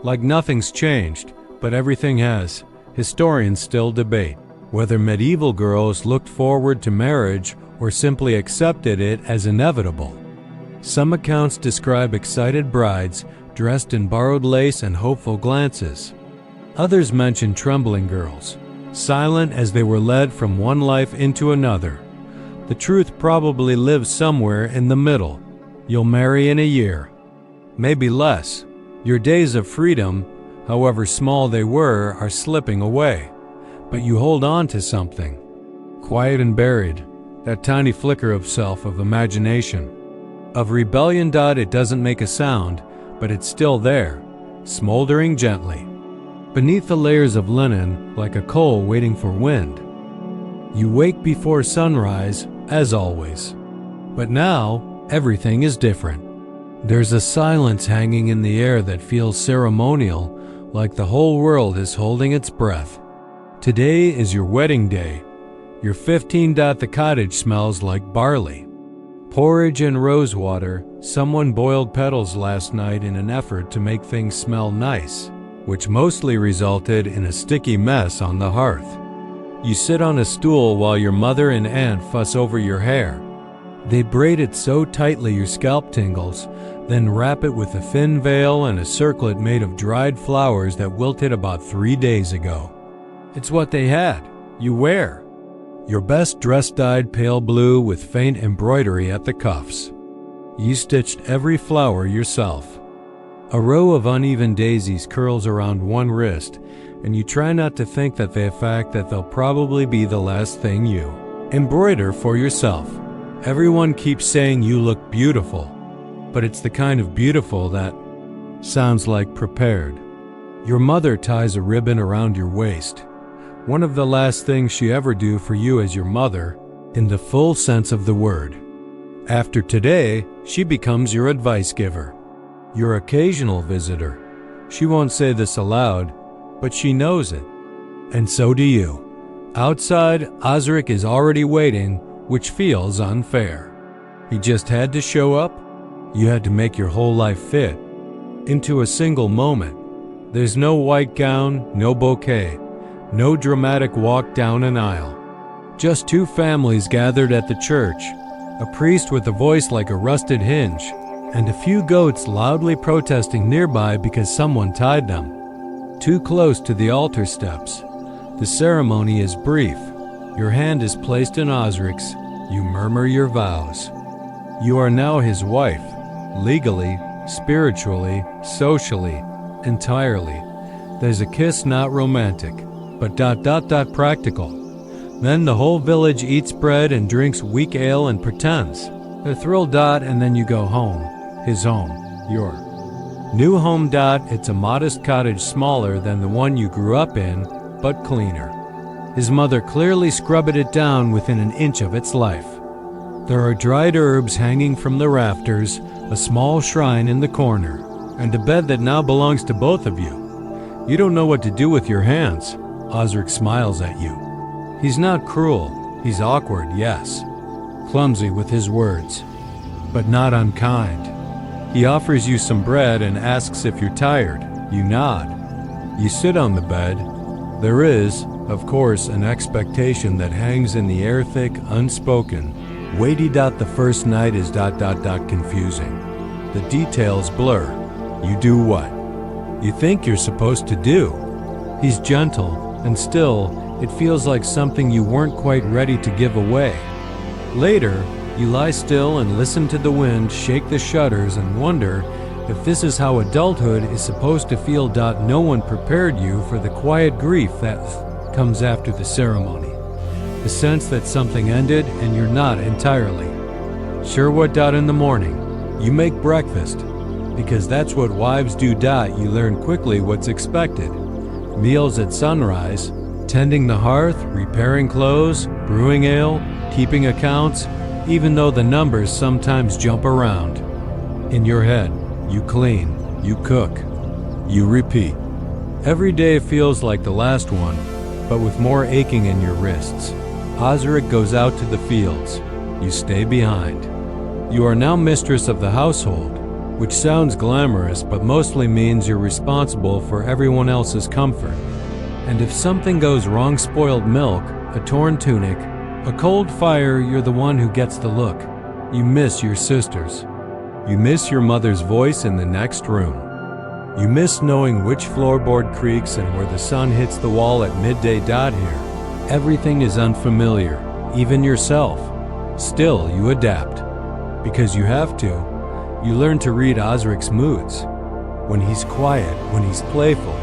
Like nothing's changed, but everything has. Historians still debate whether medieval girls looked forward to marriage or simply accepted it as inevitable. Some accounts describe excited brides dressed in borrowed lace and hopeful glances. Others mention trembling girls, silent as they were led from one life into another. The truth probably lives somewhere in the middle. You'll marry in a year, maybe less. Your days of freedom, however small they were, are slipping away. But you hold on to something, quiet and buried, that tiny flicker of self, of imagination, of rebellion. It doesn't make a sound, but it's still there, smoldering gently, beneath the layers of linen, like a coal waiting for wind. You wake before sunrise, as always. But now, everything is different. There's a silence hanging in the air that feels ceremonial, like the whole world is holding its breath. Today is your wedding day. You're 15. The cottage smells like barley, porridge and rosewater. Someone boiled petals last night in an effort to make things smell nice, which mostly resulted in a sticky mess on the hearth. You sit on a stool while your mother and aunt fuss over your hair. They braid it so tightly your scalp tingles, then wrap it with a thin veil and a circlet made of dried flowers that wilted about 3 days ago. It's what they had. You wear. Your best dress dyed pale blue with faint embroidery at the cuffs. You stitched every flower yourself. A row of uneven daisies curls around one wrist, and you try not to think that the fact that they'll probably be the last thing you embroider for yourself. Everyone keeps saying you look beautiful, but it's the kind of beautiful that sounds like prepared. Your mother ties a ribbon around your waist. One of the last things she ever do for you as your mother, in the full sense of the word. After today, she becomes your advice giver, your occasional visitor. She won't say this aloud, but she knows it. And so do you. Outside, Osric is already waiting, which feels unfair. He just had to show up. You had to make your whole life fit into a single moment. There's no white gown, no bouquet, no dramatic walk down an aisle. Just two families gathered at the church, a priest with a voice like a rusted hinge, and a few goats loudly protesting nearby because someone tied them too close to the altar steps. The ceremony is brief. Your hand is placed in Osric's. You murmur your vows. You are now his wife, legally, spiritually, socially, entirely. There's a kiss, not romantic, but practical. Then the whole village eats bread and drinks weak ale and pretends. They're thrilled. And then you go home. His home. Your new home. It's a modest cottage smaller than the one you grew up in, but cleaner. His mother clearly scrubbed it down within an inch of its life. There are dried herbs hanging from the rafters, a small shrine in the corner, and a bed that now belongs to both of you. You don't know what to do with your hands. Osric smiles at you. He's not cruel. He's awkward, yes. Clumsy with his words, but not unkind. He offers you some bread and asks if you're tired. You nod. You sit on the bed. There is, of course, an expectation that hangs in the air, thick, unspoken. Weighty. The first night is confusing. The details blur. You do what you think you're supposed to do. He's gentle, and still, it feels like something you weren't quite ready to give away. Later, you lie still and listen to the wind shake the shutters and wonder if this is how adulthood is supposed to feel. No one prepared you for the quiet grief that comes after the ceremony. The sense that something ended and you're not entirely sure what. In the morning, you make breakfast, because that's what wives do. You learn quickly what's expected. Meals at sunrise, tending the hearth, repairing clothes, brewing ale, keeping accounts, even though the numbers sometimes jump around. In your head, you clean, you cook, you repeat. Every day feels like the last one, but with more aching in your wrists. Osric goes out to the fields. You stay behind. You are now mistress of the household, which sounds glamorous but mostly means you're responsible for everyone else's comfort. And if something goes wrong, spoiled milk, a torn tunic, a cold fire, you're the one who gets the look. You miss your sisters. You miss your mother's voice in the next room. You miss knowing which floorboard creaks and where the sun hits the wall at midday. Here, everything is unfamiliar, even yourself. Still, you adapt. Because you have to. You learn to read Osric's moods. When he's quiet, when he's playful,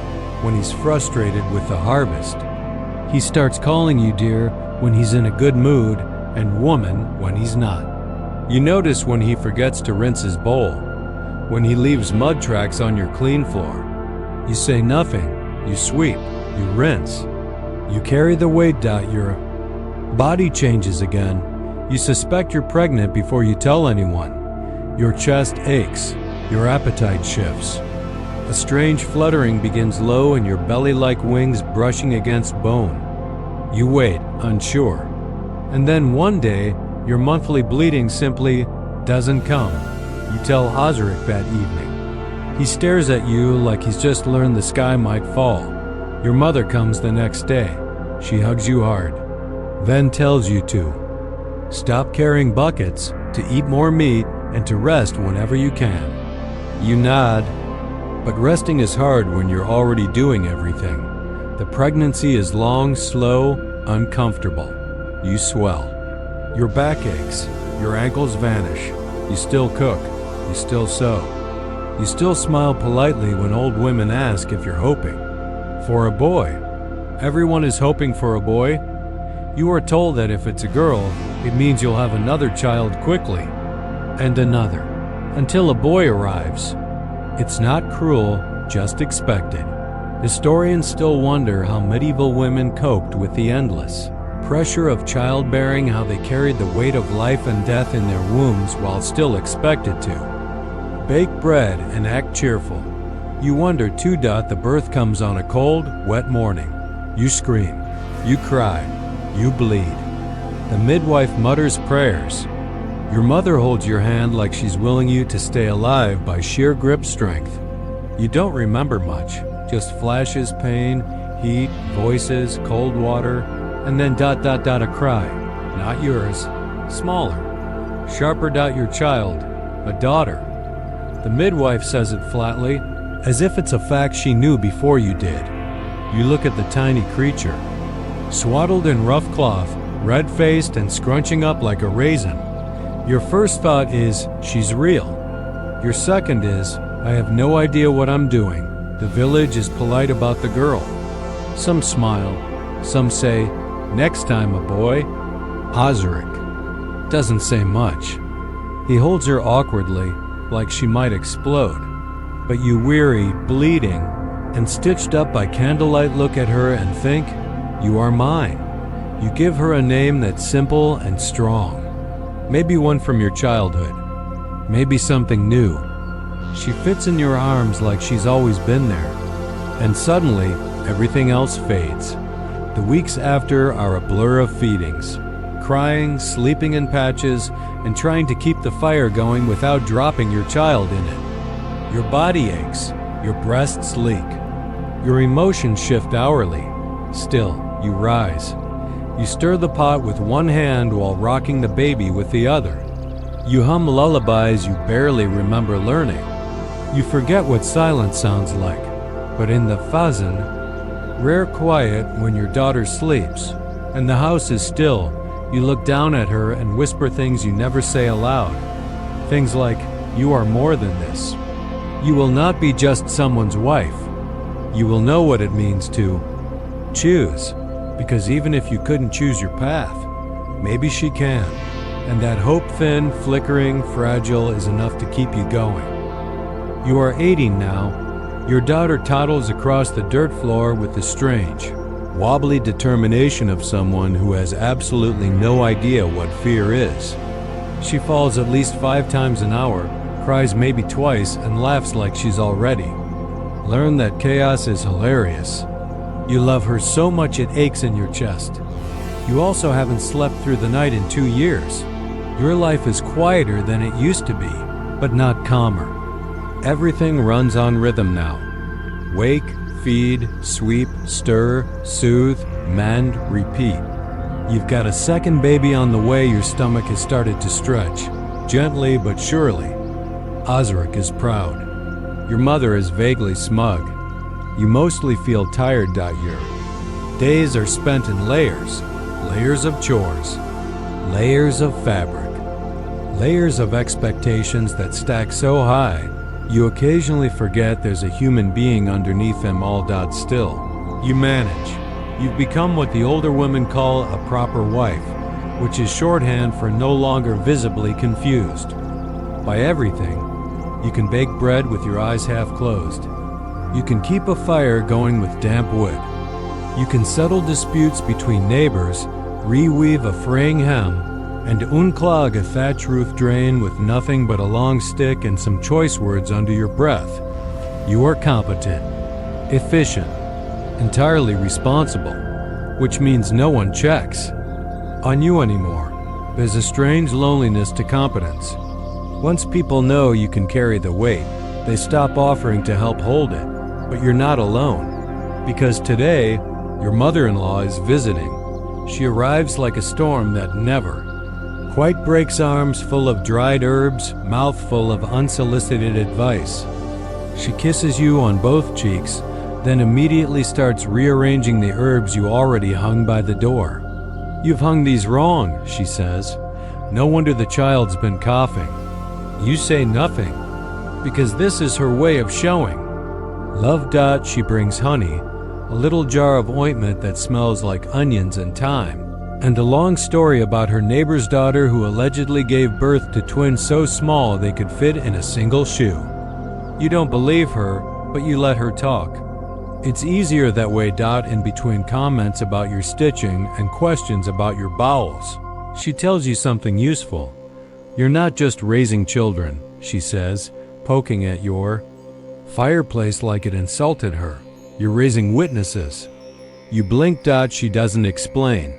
when he's frustrated with the harvest. He starts calling you dear when he's in a good mood, and woman when he's not. You notice when he forgets to rinse his bowl, when he leaves mud tracks on your clean floor. You say nothing, you sweep, you rinse. You carry the weight. Your body changes again. You suspect you're pregnant before you tell anyone. Your chest aches, your appetite shifts. A strange fluttering begins low in your belly like wings brushing against bone. You wait, unsure. And then one day, your monthly bleeding simply doesn't come. You tell Osric that evening. He stares at you like he's just learned the sky might fall. Your mother comes the next day. She hugs you hard, then tells you to stop carrying buckets, to eat more meat, and to rest whenever you can. You nod, but resting is hard when you're already doing everything. The pregnancy is long, slow, uncomfortable. You swell. Your back aches, your ankles vanish. You still cook, you still sew. You still smile politely when old women ask if you're hoping for a boy. Everyone is hoping for a boy. You are told that if it's a girl, it means you'll have another child quickly, and another, until a boy arrives. It's not cruel, just expected. Historians still wonder how medieval women coped with the endless pressure of childbearing, how they carried the weight of life and death in their wombs while still expected to bake bread and act cheerful. You wonder too. The birth comes on a cold, wet morning. You scream, you cry, you bleed. The midwife mutters prayers. Your mother holds your hand like she's willing you to stay alive by sheer grip strength. You don't remember much, just flashes, pain, heat, voices, cold water, and then a cry. Not yours, smaller, sharper. Your child, a daughter. The midwife says it flatly, as if it's a fact she knew before you did. You look at the tiny creature, swaddled in rough cloth, red-faced and scrunching up like a raisin. Your first thought is, she's real. Your second is, I have no idea what I'm doing. The village is polite about the girl. Some smile, some say, next time a boy. Osric doesn't say much. He holds her awkwardly, like she might explode. But you weary, bleeding, and stitched up by candlelight look at her and think, you are mine. You give her a name that's simple and strong. Maybe one from your childhood. Maybe something new. She fits in your arms like she's always been there. And suddenly, everything else fades. The weeks after are a blur of feedings. Crying, sleeping in patches, and trying to keep the fire going without dropping your child in it. Your body aches. Your breasts leak. Your emotions shift hourly. Still, you rise. You stir the pot with one hand while rocking the baby with the other. You hum lullabies you barely remember learning. You forget what silence sounds like, but in the fazan, Rare quiet when your daughter sleeps, and the house is still. You look down at her and whisper things you never say aloud. Things like, "You are more than this. You will not be just someone's wife. You will know what it means to choose, because even if you couldn't choose your path, maybe she can." And that hope, thin, flickering, fragile, is enough to keep you going. You are 18 now. Your daughter toddles across the dirt floor with the strange, wobbly determination of someone who has absolutely no idea what fear is. She falls at least 5 times an hour, cries maybe twice, and laughs like she's already learned that chaos is hilarious. You love her so much it aches in your chest. You also haven't slept through the night in 2 years. Your life is quieter than it used to be, but not calmer. Everything runs on rhythm now. Wake, feed, sweep, stir, soothe, mend, repeat. You've got a second baby on the way. Your stomach has started to stretch, gently but surely. Osric is proud. Your mother is vaguely smug. You mostly feel tired. Your days are spent in layers, layers of chores, layers of fabric, layers of expectations that stack so high, you occasionally forget there's a human being underneath them all. Still, you manage. You've become what the older women call a proper wife, which is shorthand for no longer visibly confused by everything. You can bake bread with your eyes half closed. You can keep a fire going with damp wood. You can settle disputes between neighbors, reweave a fraying hem, and unclog a thatch roof drain with nothing but a long stick and some choice words under your breath. You are competent, efficient, entirely responsible, which means no one checks on you anymore. There's a strange loneliness to competence. Once people know you can carry the weight, they stop offering to help hold it. But you're not alone, because today, your mother-in-law is visiting. She arrives like a storm that never quite breaks, arms full of dried herbs, mouth full of unsolicited advice. She kisses you on both cheeks, then immediately starts rearranging the herbs you already hung by the door. "You've hung these wrong," she says. "No wonder the child's been coughing." You say nothing, because this is her way of showing love. She brings honey, a little jar of ointment that smells like onions and thyme, and a long story about her neighbor's daughter who allegedly gave birth to twins so small they could fit in a single shoe. You don't believe her, but you let her talk. It's easier that way. In between comments about your stitching and questions about your bowels, she tells you something useful. "You're not just raising children," she says, poking at your fireplace like it insulted her. "You're raising witnesses." You blink. She doesn't explain,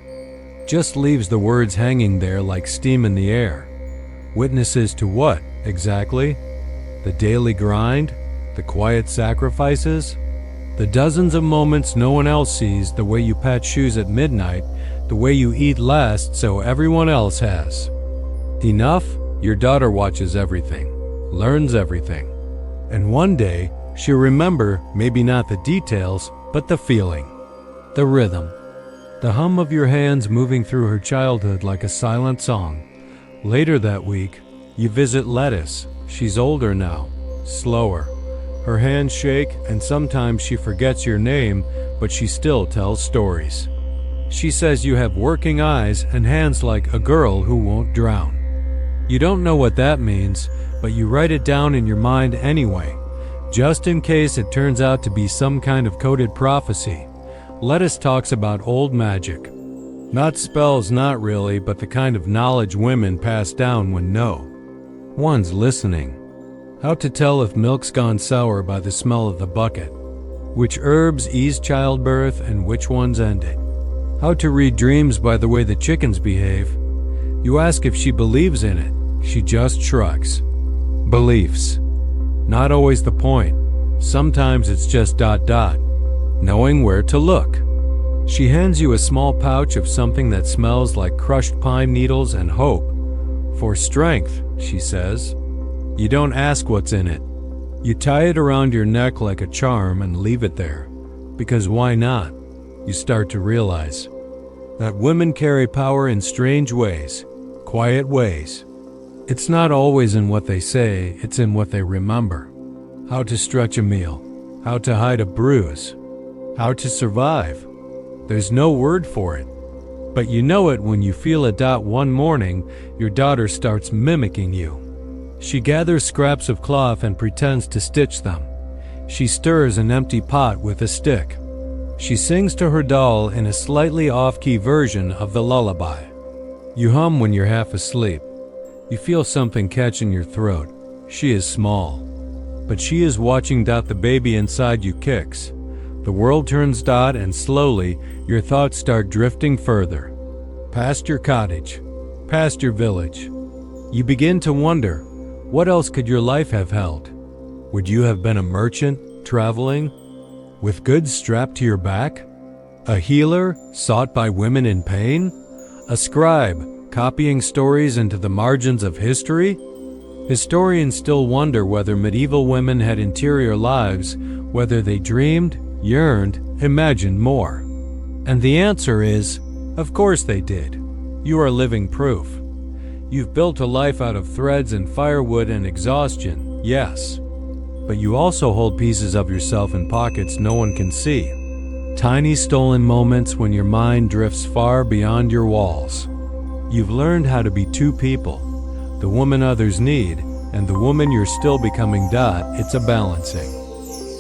just leaves the words hanging there like steam in the air. Witnesses to what, exactly? The daily grind? The quiet sacrifices? The dozens of moments no one else sees, the way you patch shoes at midnight, the way you eat last so everyone else has enough. Your daughter watches everything, learns everything. And one day, she'll remember maybe not the details, but the feeling, the rhythm, the hum of your hands moving through her childhood like a silent song. Later that week, you visit Lettuce. She's older now, slower. Her hands shake, and sometimes she forgets your name, but she still tells stories. She says you have working eyes and hands like a girl who won't drown. You don't know what that means, but you write it down in your mind anyway, just in case it turns out to be some kind of coded prophecy. Lettuce talks about old magic. Not spells, not really, but the kind of knowledge women pass down when no one's listening. How to tell if milk's gone sour by the smell of the bucket. Which herbs ease childbirth and which ones end it. How to read dreams by the way the chickens behave. You ask if she believes in it. She just shrugs. Beliefs. Not always the point. Sometimes it's just ... knowing where to look. She hands you a small pouch of something that smells like crushed pine needles and hope. For strength, she says. You don't ask what's in it. You tie it around your neck like a charm and leave it there, because why not? You start to realize that women carry power in strange ways, quiet ways. It's not always in what they say, it's in what they remember. How to stretch a meal, how to hide a bruise, how to survive. There's no word for it, but you know it when you feel it. One morning, your daughter starts mimicking you. She gathers scraps of cloth and pretends to stitch them. She stirs an empty pot with a stick. She sings to her doll in a slightly off-key version of the lullaby. You hum when you're half asleep. You feel something catch in your throat. She is small, but she is watching. The baby inside you kicks. The world turns. And slowly, your thoughts start drifting further. Past your cottage, past your village. You begin to wonder, what else could your life have held? Would you have been a merchant, traveling, with goods strapped to your back? A healer, sought by women in pain? A scribe, copying stories into the margins of history? Historians still wonder whether medieval women had interior lives, whether they dreamed, yearned, imagined more. And the answer is, of course they did. You are living proof. You've built a life out of threads and firewood and exhaustion, yes. But you also hold pieces of yourself in pockets no one can see. Tiny stolen moments when your mind drifts far beyond your walls. You've learned how to be two people, the woman others need, and the woman you're still becoming. It's a balancing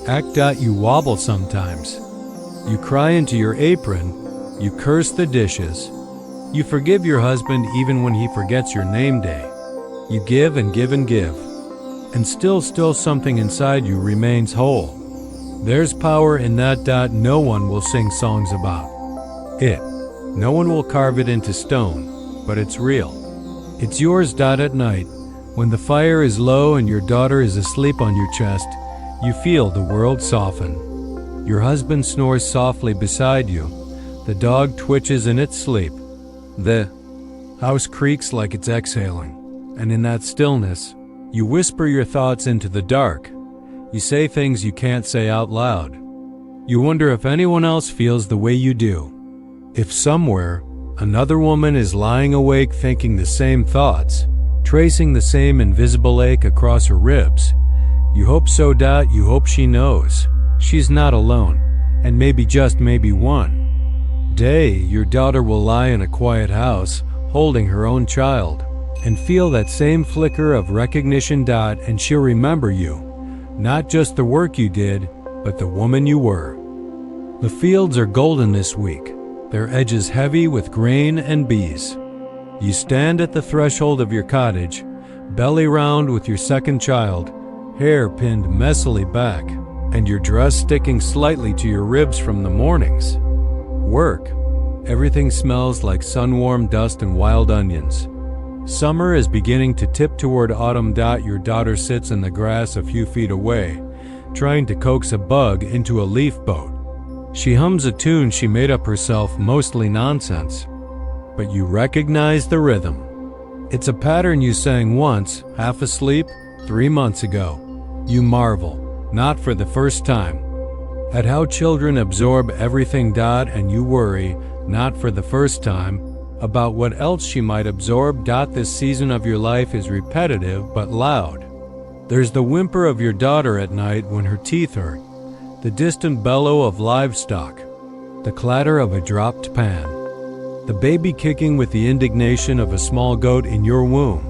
act. You wobble sometimes. You cry into your apron. You curse the dishes. You forgive your husband even when he forgets your name day. You give and give and give. And still something inside you remains whole. There's power in that. No one will sing songs about it. No one will carve it into stone, but it's real. It's yours. At night, when the fire is low and your daughter is asleep on your chest, you feel the world soften. Your husband snores softly beside you. The dog twitches in its sleep. The house creaks like it's exhaling. And in that stillness, you whisper your thoughts into the dark. You say things you can't say out loud. You wonder if anyone else feels the way you do. If somewhere, another woman is lying awake thinking the same thoughts, tracing the same invisible ache across her ribs. You hope so. You hope she knows she's not alone, and maybe just maybe one day your daughter will lie in a quiet house, holding her own child, and feel that same flicker of recognition. And she'll remember you, not just the work you did, but the woman you were. The fields are golden this week, their edges heavy with grain and bees. You stand at the threshold of your cottage, belly round with your second child, hair pinned messily back, and your dress sticking slightly to your ribs from the mornings. Work. Everything smells like sun-warmed dust and wild onions. Summer is beginning to tip toward autumn. Your daughter sits in the grass a few feet away, trying to coax a bug into a leaf boat. She hums a tune she made up herself, mostly nonsense. But you recognize the rhythm. It's a pattern you sang once, half asleep, 3 months ago. You marvel, not for the first time, at how children absorb everything. And you worry, not for the first time, about what else she might absorb. This season of your life is repetitive but loud. There's the whimper of your daughter at night when her teeth hurt, the distant bellow of livestock, the clatter of a dropped pan, the baby kicking with the indignation of a small goat in your womb.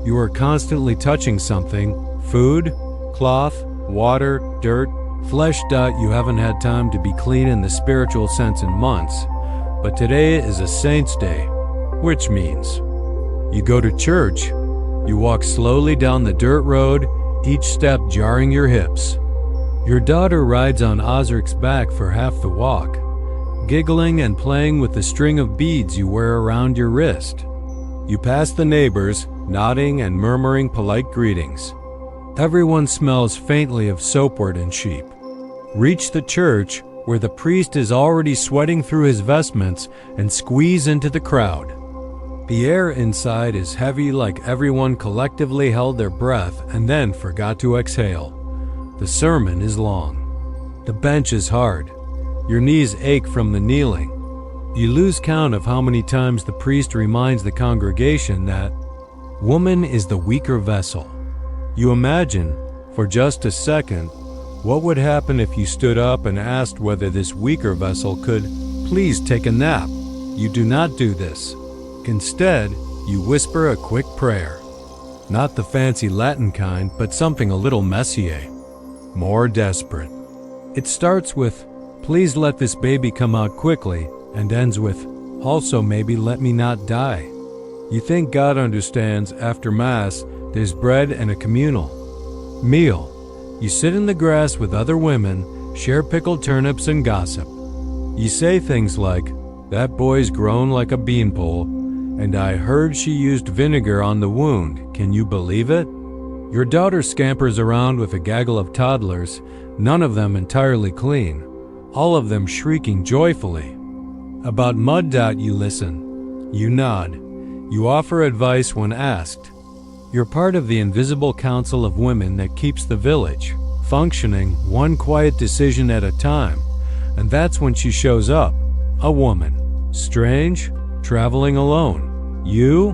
You are constantly touching something, food, cloth, water, dirt, flesh. You haven't had time to be clean in the spiritual sense in months. But today is a saint's day, which means you go to church, you walk slowly down the dirt road, each step jarring your hips. Your daughter rides on Ozrik's back for half the walk, giggling and playing with the string of beads you wear around your wrist. You pass the neighbors, nodding and murmuring polite greetings. Everyone smells faintly of soapwort and sheep. Reach the church, where the priest is already sweating through his vestments, and squeeze into the crowd. The air inside is heavy, like everyone collectively held their breath and then forgot to exhale. The sermon is long. The bench is hard. Your knees ache from the kneeling. You lose count of how many times the priest reminds the congregation that woman is the weaker vessel. You imagine, for just a second, what would happen if you stood up and asked whether this weaker vessel could please take a nap. You do not do this. Instead, you whisper a quick prayer. Not the fancy Latin kind, but something a little messier, more desperate. It starts with, please let this baby come out quickly, and ends with, also maybe let me not die. You think God understands after Mass there's bread and a communal meal. You sit in the grass with other women, share pickled turnips and gossip. You say things like, that boy's grown like a beanpole, and I heard she used vinegar on the wound. Can you believe it? Your daughter scampers around with a gaggle of toddlers, none of them entirely clean, all of them shrieking joyfully. About mud. You listen. You nod. You offer advice when asked. You're part of the invisible council of women that keeps the village functioning one quiet decision at a time. And that's when she shows up. A woman. Strange. Traveling alone. You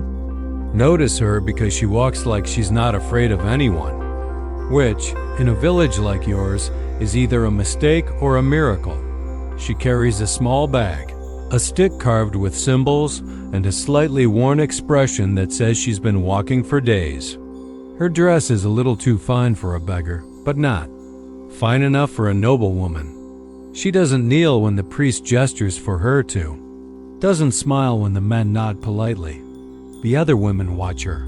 notice her because she walks like she's not afraid of anyone. Which, in a village like yours, is either a mistake or a miracle. She carries a small bag, a stick carved with symbols, and a slightly worn expression that says she's been walking for days. Her dress is a little too fine for a beggar, but not fine enough for a noblewoman. She doesn't kneel when the priest gestures for her to, doesn't smile when the men nod politely. The other women watch her.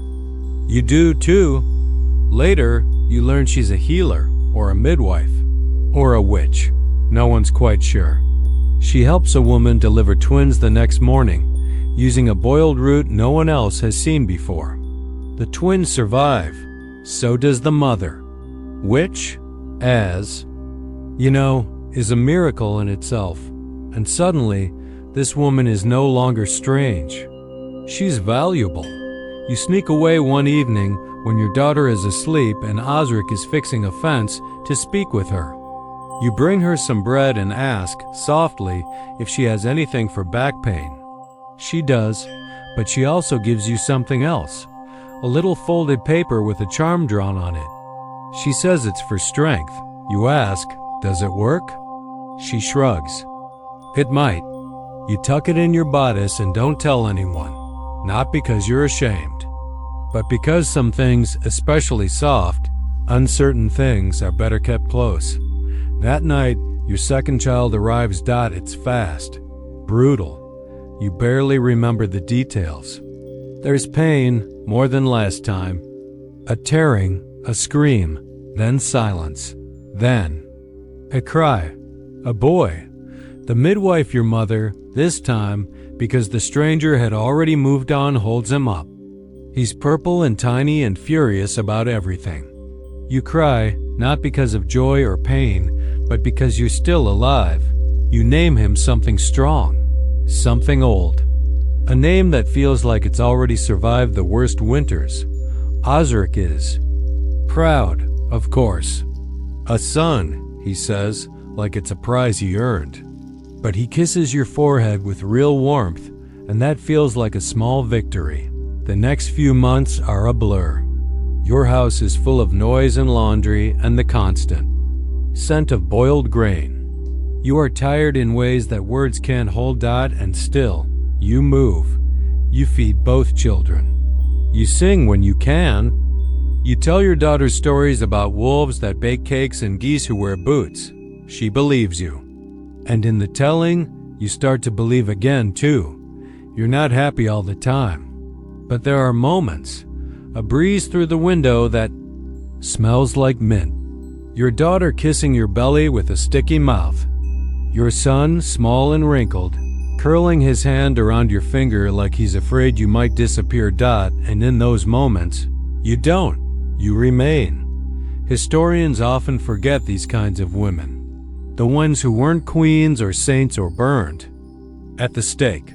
You do too. Later, you learn she's a healer, or a midwife, or a witch. No one's quite sure. She helps a woman deliver twins the next morning, using a boiled root no one else has seen before. The twins survive. So does the mother. Which, as you know, is a miracle in itself. And suddenly, this woman is no longer strange. She's valuable. You sneak away one evening when your daughter is asleep and Osric is fixing a fence to speak with her. You bring her some bread and ask, softly, if she has anything for back pain. She does, but she also gives you something else, a little folded paper with a charm drawn on it. She says it's for strength. You ask, does it work? She shrugs. It might. You tuck it in your bodice and don't tell anyone, not because you're ashamed, but because some things, especially soft, uncertain things, are better kept close. That night, your second child arrives. It's fast, brutal. You barely remember the details. There's pain, more than last time. A tearing, a scream, then silence. Then, a cry. A boy. The midwife, your mother, this time, because the stranger had already moved on, holds him up. He's purple and tiny and furious about everything. You cry, not because of joy or pain, but because you're still alive. You name him something strong, something old. A name that feels like it's already survived the worst winters. Osric is. Proud, of course. A son, he says, like it's a prize he earned. But he kisses your forehead with real warmth, and that feels like a small victory. The next few months are a blur. Your house is full of noise and laundry and the constant scent of boiled grain. You are tired in ways that words can't hold. And still, you move. You feed both children. You sing when you can. You tell your daughter stories about wolves that bake cakes and geese who wear boots. She believes you. And in the telling, you start to believe again, too. You're not happy all the time. But there are moments. A breeze through the window that smells like mint. Your daughter kissing your belly with a sticky mouth. Your son, small and wrinkled, curling his hand around your finger like he's afraid you might disappear. And in those moments, you don't. You remain. Historians often forget these kinds of women. The ones who weren't queens or saints or burned at the stake.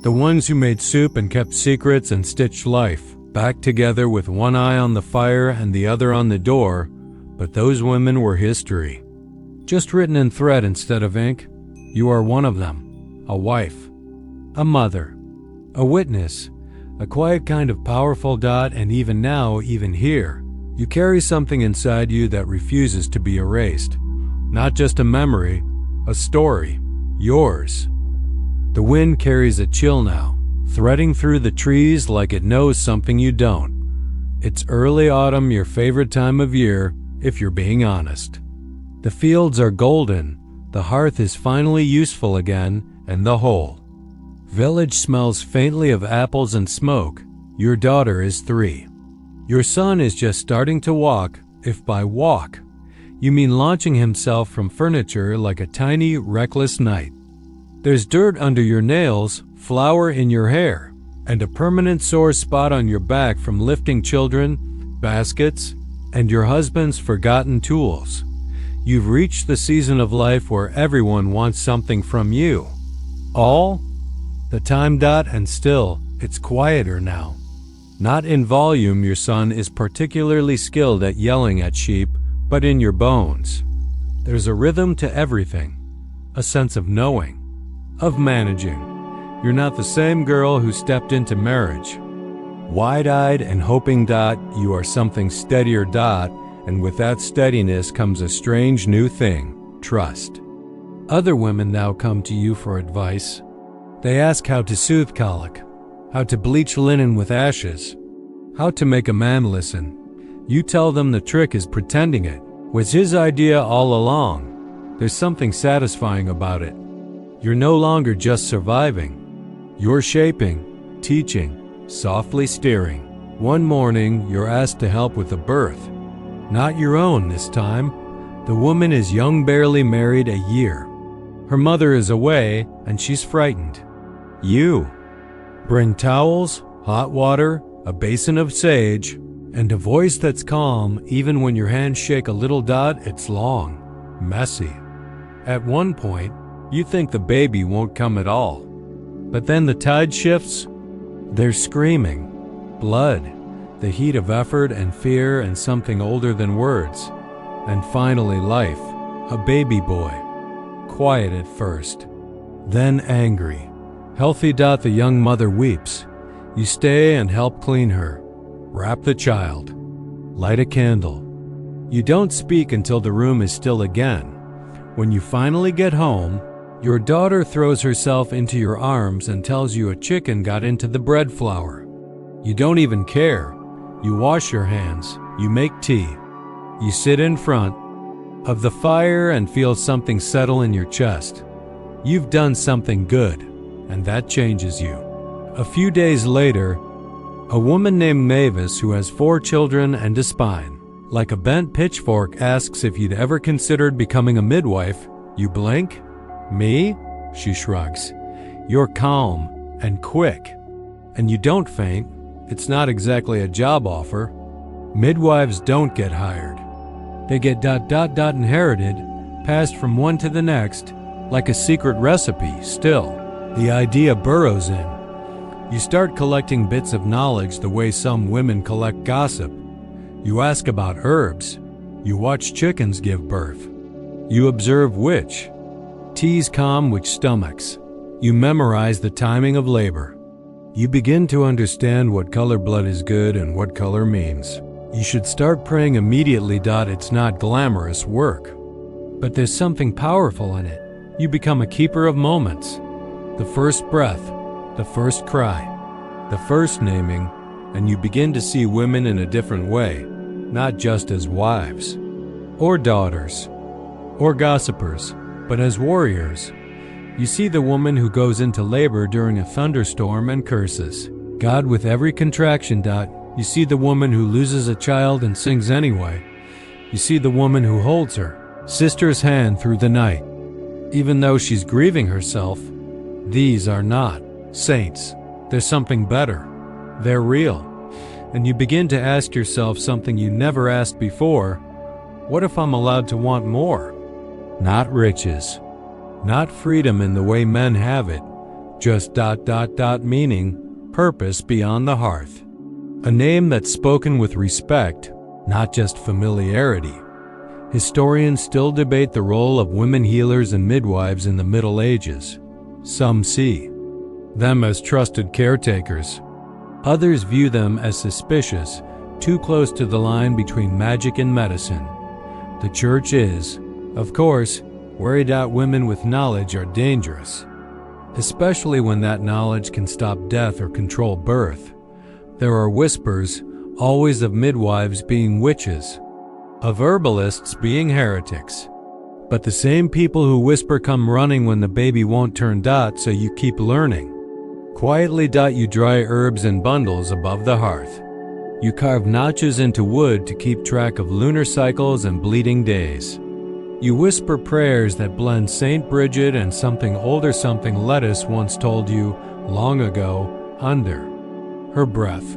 The ones who made soup and kept secrets and stitched life back together with one eye on the fire and the other on the door. But those women were history. Just written in thread instead of ink. You are one of them, a wife, a mother, a witness, a quiet kind of powerful dot, and even now, even here, you carry something inside you that refuses to be erased. Not just a memory, a story, yours. The wind carries a chill now, threading through the trees like it knows something you don't. It's early autumn, your favorite time of year, if you're being honest. The fields are golden, the hearth is finally useful again, and the whole village smells faintly of apples and smoke. Your daughter is 3. Your son is just starting to walk, if by walk you mean launching himself from furniture like a tiny, reckless knight. There's dirt under your nails, flour in your hair, and a permanent sore spot on your back from lifting children, baskets, and your husband's forgotten tools. You've reached the season of life where everyone wants something from you. All the time, and still, it's quieter now. Not in volume, your son is particularly skilled at yelling at sheep, but in your bones. There's a rhythm to everything, a sense of knowing, of managing. You're not the same girl who stepped into marriage. Wide-eyed and hoping, you are something steadier, and with that steadiness comes a strange new thing, trust. Other women now come to you for advice. They ask how to soothe colic, how to bleach linen with ashes, how to make a man listen. You tell them the trick is pretending it was his idea all along. There's something satisfying about it. You're no longer just surviving. You're shaping, teaching, softly steering. One morning, you're asked to help with a birth. Not your own this time. The woman is young, barely married a year. Her mother is away, and she's frightened. You bring towels, hot water, a basin of sage, and a voice that's calm even when your hands shake a little. It's long, messy. At one point, you think the baby won't come at all. But then the tide shifts. There's screaming, blood, the heat of effort and fear and something older than words. And finally life, a baby boy. Quiet at first, then angry. Healthy. The young mother weeps. You stay and help clean her. Wrap the child. Light a candle. You don't speak until the room is still again. When you finally get home, your daughter throws herself into your arms and tells you a chicken got into the bread flour. You don't even care. You wash your hands. You make tea. You sit in front of the fire and feel something settle in your chest. You've done something good, and that changes you. A few days later, a woman named Mavis, who has 4 children and a spine like a bent pitchfork, asks if you'd ever considered becoming a midwife. You blink. Me? She shrugs. You're calm and quick, and you don't faint. It's not exactly a job offer. Midwives don't get hired. They get inherited, passed from one to the next, like a secret recipe. Still, the idea burrows in. You start collecting bits of knowledge the way some women collect gossip. You ask about herbs. You watch chickens give birth. You observe which teas calm which stomachs. You memorize the timing of labor. You begin to understand what color blood is good and what color means. You should start praying immediately. It's not glamorous work, but there's something powerful in it. You become a keeper of moments. The first breath, the first cry, the first naming, and you begin to see women in a different way, not just as wives, or daughters, or gossipers, but as warriors. You see the woman who goes into labor during a thunderstorm and curses God with every contraction. You see the woman who loses a child and sings anyway. You see the woman who holds her sister's hand through the night, even though she's grieving herself. These are not saints. There's something better. They're real. And you begin to ask yourself something you never asked before. What if I'm allowed to want more? Not riches. Not freedom in the way men have it. Just meaning, purpose beyond the hearth. A name that's spoken with respect, not just familiarity. Historians still debate the role of women healers and midwives in the Middle Ages. Some see them as trusted caretakers. Others view them as suspicious, too close to the line between magic and medicine. The Church is, of course, worried that women with knowledge are dangerous, especially when that knowledge can stop death or control birth. There are whispers, always, of midwives being witches, of herbalists being heretics. But the same people who whisper come running when the baby won't turn. So you keep learning. Quietly. You dry herbs in bundles above the hearth. You carve notches into wood to keep track of lunar cycles and bleeding days. You whisper prayers that blend St. Bridget and something older. Something Lettuce once told you long ago under her breath.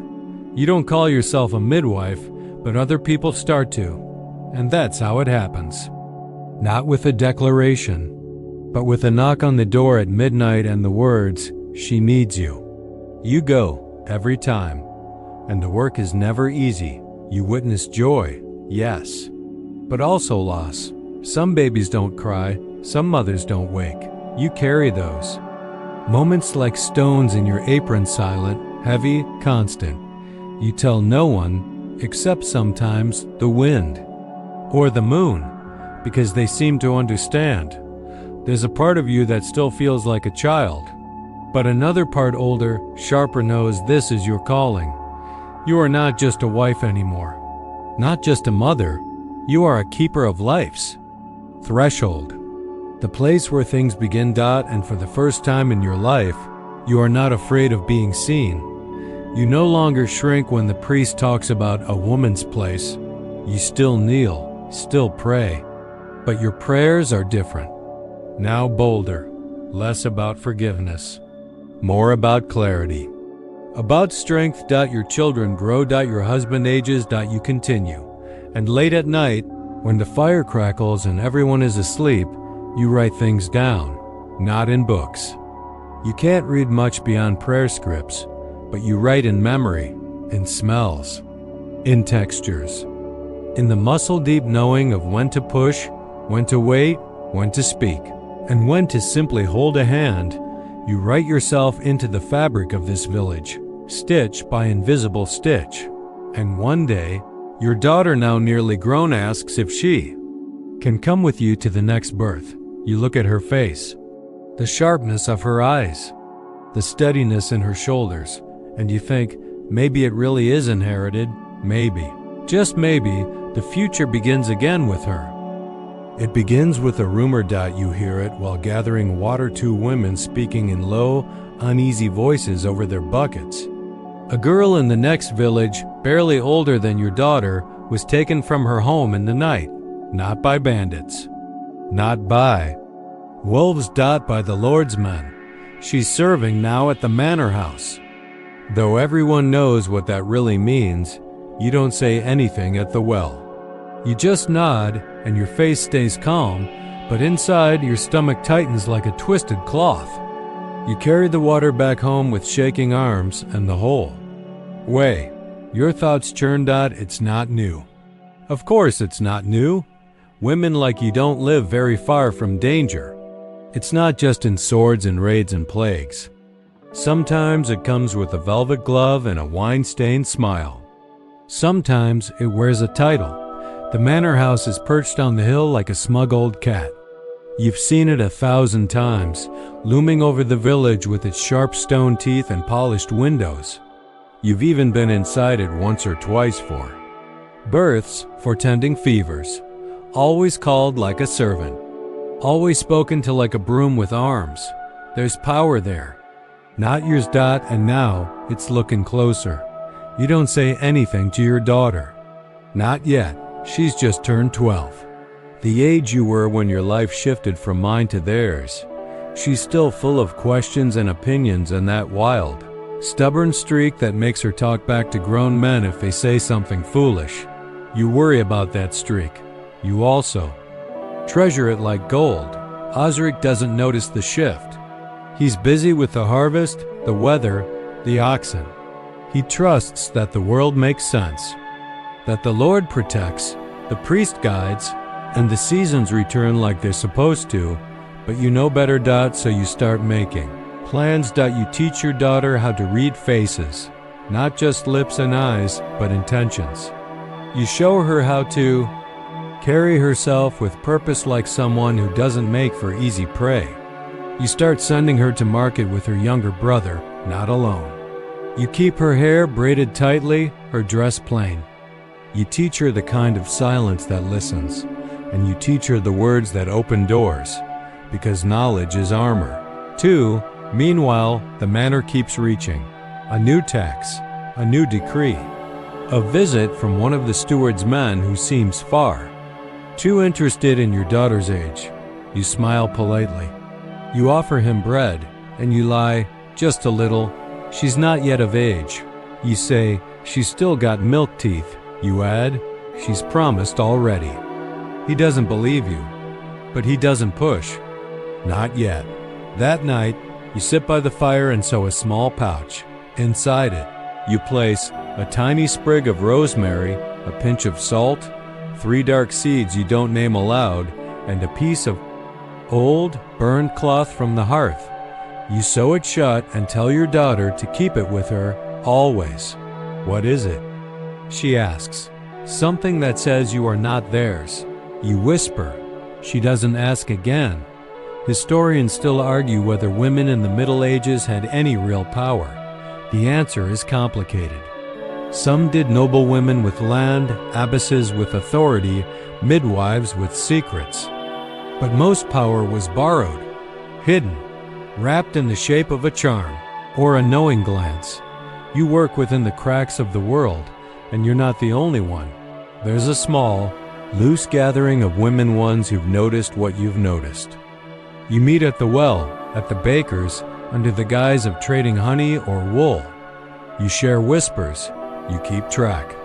You don't call yourself a midwife, but other people start to. And that's how it happens. Not with a declaration, but with a knock on the door at midnight and the words, "She needs you." You go, every time. And the work is never easy. You witness joy, yes, but also loss. Some babies don't cry, some mothers don't wake. You carry those moments like stones in your apron, silent, heavy, constant. You tell no one, except sometimes the wind or the moon, because they seem to understand. There's a part of you that still feels like a child, but another part, older, sharper, knows this is your calling. You are not just a wife anymore, not just a mother. You are a keeper of life's threshold, the place where things begin. And for the first time in your life, you are not afraid of being seen. You no longer shrink when the priest talks about a woman's place. You still kneel, still pray, but your prayers are different. Now bolder, less about forgiveness, more about clarity, about strength. Your children grow. Your husband ages. You continue. And late at night, when the fire crackles and everyone is asleep, you write things down, not in books. You can't read much beyond prayer scripts, but you write in memory, in smells, in textures, in the muscle-deep knowing of when to push, when to wait, when to speak, and when to simply hold a hand. You write yourself into the fabric of this village, stitch by invisible stitch. And one day, your daughter, now nearly grown, asks if she can come with you to the next birth. You look at her face, the sharpness of her eyes, the steadiness in her shoulders, and you think, maybe it really is inherited. Maybe, just maybe, the future begins again with her. It begins with a rumor. You hear it while gathering water. Two women speaking in low, uneasy voices over their buckets. A girl in the next village, barely older than your daughter, was taken from her home in the night, not by bandits, not by wolves. By the Lord's men. She's serving now at the manor house. Though everyone knows what that really means, you don't say anything at the well. You just nod, and your face stays calm, but inside your stomach tightens like a twisted cloth. You carry the water back home with shaking arms, and the whole way, your thoughts churn. It's not new. Of course it's not new. Women like you don't live very far from danger. It's not just in swords and raids and plagues. Sometimes it comes with a velvet glove and a wine-stained smile. Sometimes it wears a title. The manor house is perched on the hill like a smug old cat. You've seen it 1,000 times, looming over the village with its sharp stone teeth and polished windows. You've even been inside it once or twice for births, portending fevers, always called like a servant, always spoken to like a broom with arms. There's power there, not yours. And now it's looking closer. You don't say anything to your daughter. Not yet. She's just turned 12. The age you were when your life shifted from mine to theirs. She's still full of questions and opinions and that wild, stubborn streak that makes her talk back to grown men if they say something foolish. You worry about that streak. You also treasure it like gold. Osric doesn't notice the shift. He's busy with the harvest, the weather, the oxen. He trusts that the world makes sense, that the Lord protects, the priest guides, And the seasons return like they're supposed to, but you know better. So you start making plans. You teach your daughter how to read faces, not just lips and eyes, but intentions. You show her how to carry herself with purpose, like someone who doesn't make for easy prey. You start sending her to market with her younger brother, not alone. You keep her hair braided tightly, her dress plain. You teach her the kind of silence that listens, and you teach her the words that open doors, because knowledge is armor. 2. Meanwhile, the manor keeps reaching. A new tax, a new decree, a visit from one of the steward's men who seems far too interested in your daughter's age. You smile politely. You offer him bread, and you lie, just a little. She's not yet of age. You say, she's still got milk teeth. You add, she's promised already. He doesn't believe you, but he doesn't push. Not yet. That night, you sit by the fire and sew a small pouch. Inside it, you place a tiny sprig of rosemary, a pinch of salt, 3 dark seeds you don't name aloud, and a piece of old, burned cloth from the hearth. You sew it shut and tell your daughter to keep it with her, always. What is it? She asks. Something that says you are not theirs. You whisper. She doesn't ask again. Historians still argue whether women in the Middle Ages had any real power. The answer is complicated. Some did: noblewomen with land, abbesses with authority, midwives with secrets. But most power was borrowed, hidden, wrapped in the shape of a charm or a knowing glance. You work within the cracks of the world, and you're not the only one. There's a small, loose gathering of women ones who've noticed what you've noticed. You meet at the well, at the baker's, under the guise of trading honey or wool. You share whispers. You keep track.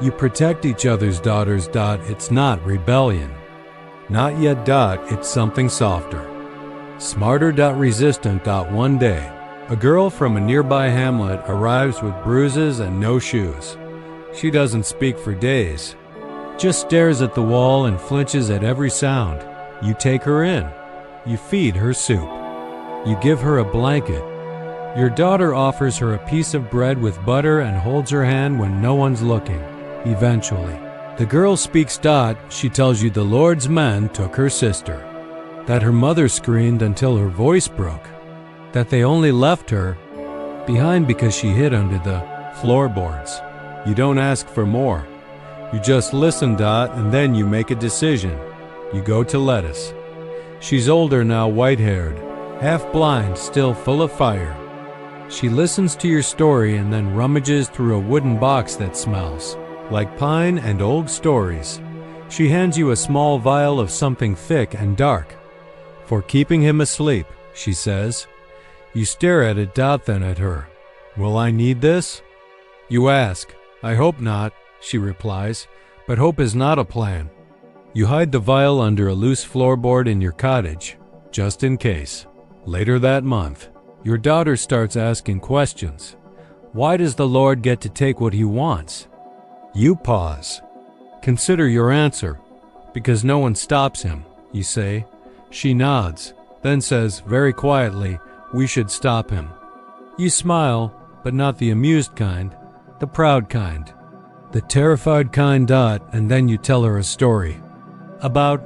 You protect each other's daughters. It's not rebellion. Not yet. It's something softer. Smarter. Resistant. One day, a girl from a nearby hamlet arrives with bruises and no shoes. She doesn't speak for days, just stares at the wall and flinches at every sound. You take her in. You feed her soup. You give her a blanket. Your daughter offers her a piece of bread with butter and holds her hand when no one's looking. Eventually, the girl speaks. She tells you the Lord's men took her sister, that her mother screamed until her voice broke, that they only left her behind because she hid under the floorboards. You don't ask for more. You just listen. And then you make a decision. You go to Lettuce. She's older now, white-haired, half blind, still full of fire. She listens to your story and then rummages through a wooden box that smells like pine and old stories. She hands you a small vial of something thick and dark. For keeping him asleep, she says. You stare at it. Then at her. Will I need this? You ask. I hope not, she replies, but hope is not a plan. You hide the vial under a loose floorboard in your cottage, just in case. Later that month, your daughter starts asking questions. Why does the Lord get to take what he wants? You pause. Consider your answer. Because no one stops him, you say. She nods, then says very quietly, we should stop him. You smile, but not the amused kind, the proud kind, the terrified kind. And then you tell her a story about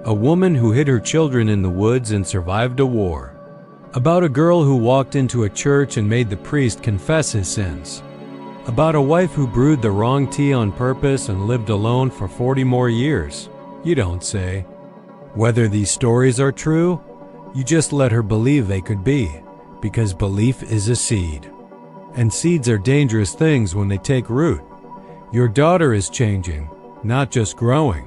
a woman who hid her children in the woods and survived a war. About a girl who walked into a church and made the priest confess his sins. About a wife who brewed the wrong tea on purpose and lived alone for 40 more years. You don't say whether these stories are true. You just let her believe they could be, because belief is a seed. And seeds are dangerous things when they take root. Your daughter is changing, not just growing.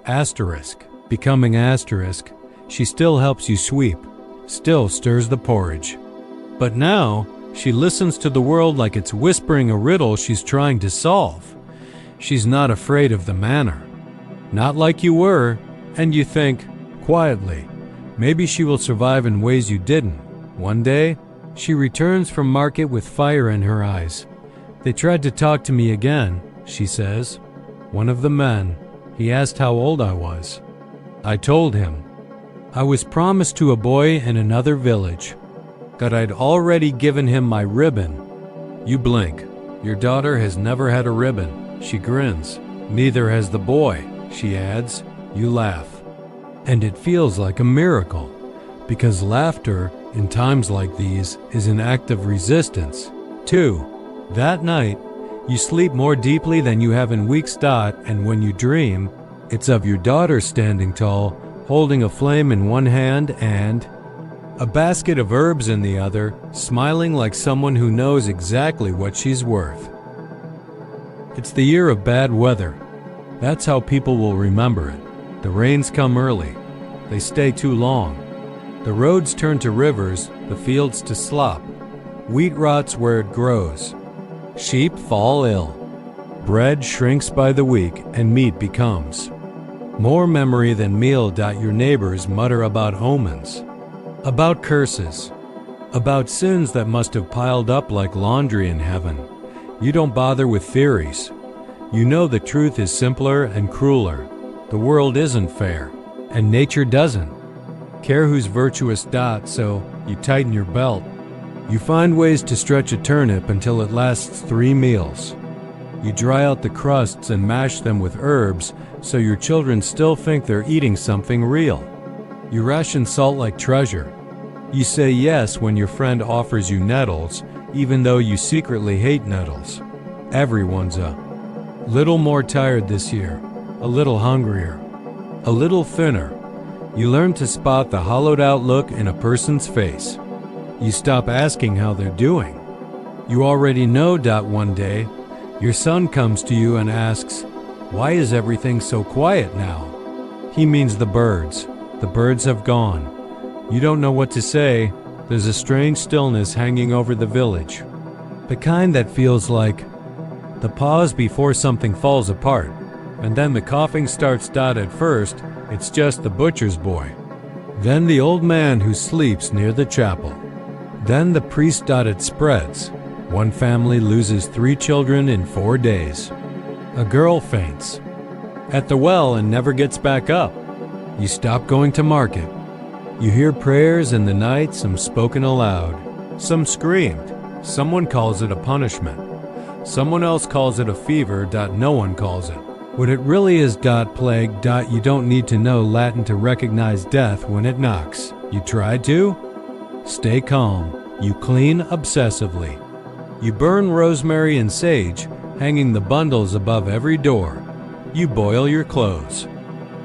Asterisk. Becoming asterisk. She still helps you sweep, still stirs the porridge. But now, she listens to the world like it's whispering a riddle she's trying to solve. She's not afraid of the manor. Not like you were, and you think, quietly, maybe she will survive in ways you didn't. One day, she returns from market with fire in her eyes. They tried to talk to me again, she says. One of the men, He asked how old I was. I told him. I was promised to a boy in another village, that I'd already given him my ribbon. You blink. Your daughter has never had a ribbon. She grins. Neither has the boy, she adds. You laugh. And it feels like a miracle, because laughter in times like these is an act of resistance. 2. That night, you sleep more deeply than you have in weeks. And when you dream, it's of your daughter standing tall, holding a flame in one hand and a basket of herbs in the other, smiling like someone who knows exactly what she's worth. It's the year of bad weather. That's how people will remember it. The rains come early. They stay too long. The roads turn to rivers, the fields to slop. Wheat rots where it grows. Sheep fall ill. Bread shrinks by the week, and meat becomes more memory than meal. Your neighbors mutter about omens, about curses, about sins that must have piled up like laundry in heaven. You don't bother with theories. You know the truth is simpler and crueler. The world isn't fair, and nature doesn't care who's virtuous. So you tighten your belt. You find ways to stretch a turnip until it lasts 3 meals. You dry out the crusts and mash them with herbs so your children still think they're eating something real. You ration salt like treasure. You say yes when your friend offers you nettles, even though you secretly hate nettles. Everyone's a little more tired this year, a little hungrier, a little thinner. You learn to spot the hollowed-out look in a person's face. You stop asking how they're doing. You already know. One day, your son comes to you and asks, "Why is everything so quiet now?" He means the birds. The birds have gone. You don't know what to say. There's a strange stillness hanging over the village. The kind that feels like the pause before something falls apart. And then the coughing starts. At first, it's just the butcher's boy. Then the old man who sleeps near the chapel. Then the priest. It spreads. One family loses 3 children in 4 days. A girl faints at the well and never gets back up. You stop going to market. You hear prayers in the night, some spoken aloud, some screamed. Someone calls it a punishment. Someone else calls it a fever. No one calls it what it really is. Plague. You don't need to know Latin to recognize death when it knocks. You try to stay calm. You clean obsessively. You burn rosemary and sage, hanging the bundles above every door. You boil your clothes.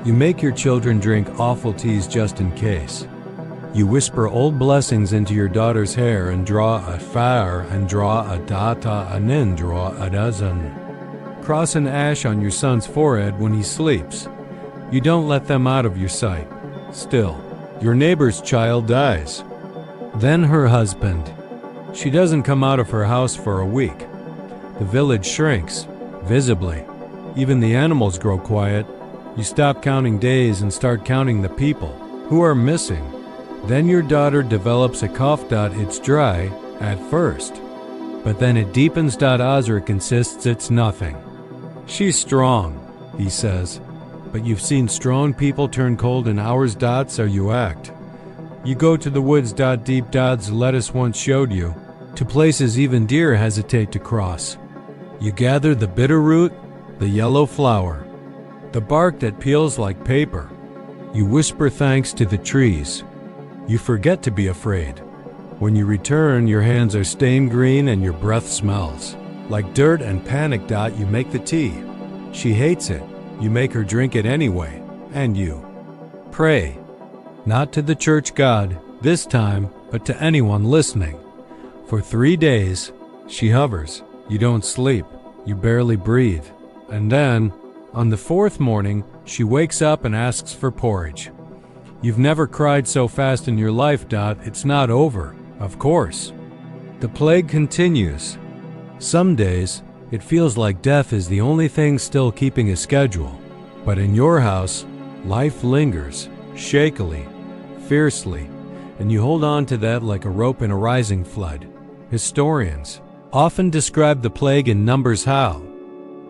You make your children drink awful teas just in case. You whisper old blessings into your daughter's hair and draw a fire and draw a data and then draw a dozen. Cross an ash on your son's forehead when he sleeps. You don't let them out of your sight. Still, your neighbor's child dies. Then her husband. She doesn't come out of her house for a week. The village shrinks, visibly. Even the animals grow quiet. You stop counting days and start counting the people who are missing. Then your daughter develops a cough. It's dry at first, but then it deepens. Ozric insists it's nothing. She's strong, he says, but you've seen strong people turn cold in hours. So you act. You go to the woods. Deep. Lettuce once showed you, to places even deer hesitate to cross. You gather the bitter root, the yellow flower, the bark that peels like paper. You whisper thanks to the trees. You forget to be afraid. When you return, your hands are stained green and your breath smells like dirt and panic. You make the tea. She hates it. You make her drink it anyway, and you pray. Not to the church god this time, but to anyone listening. For 3 days, she hovers. You don't sleep. You barely breathe. And then, on the 4th morning, she wakes up and asks for porridge. You've never cried so fast in your life. It's not over, of course. The plague continues. Some days, it feels like death is the only thing still keeping a schedule. But in your house, life lingers, shakily, fiercely, and you hold on to that like a rope in a rising flood. Historians often describe the plague in numbers: how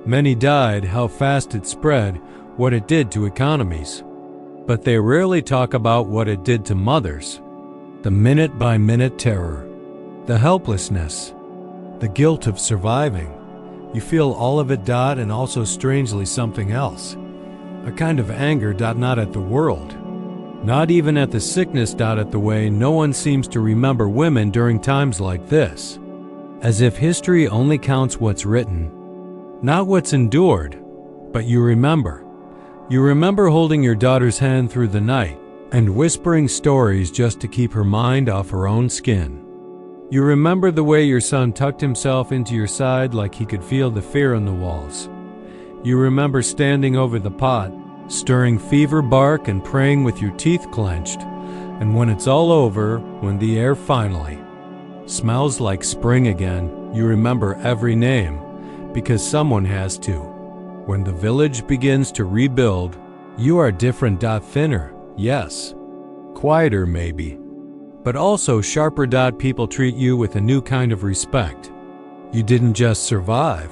many died, how fast it spread, what it did to economies. But they rarely talk about what it did to mothers. The minute-by-minute terror, the helplessness, the guilt of surviving. You feel all of it, and also strangely something else. A kind of anger, not at the world, not even at the sickness, at the way no one seems to remember women during times like this. As if history only counts what's written, not what's endured. But you remember. You remember holding your daughter's hand through the night and whispering stories just to keep her mind off her own skin. You remember the way your son tucked himself into your side like he could feel the fear in the walls. You remember standing over the pot, stirring fever bark and praying with your teeth clenched. And when it's all over, when the air finally smells like spring again, you remember every name, because someone has to. When the village begins to rebuild, you are different, thinner, yes, quieter maybe, but also sharper. People treat you with a new kind of respect. You didn't just survive,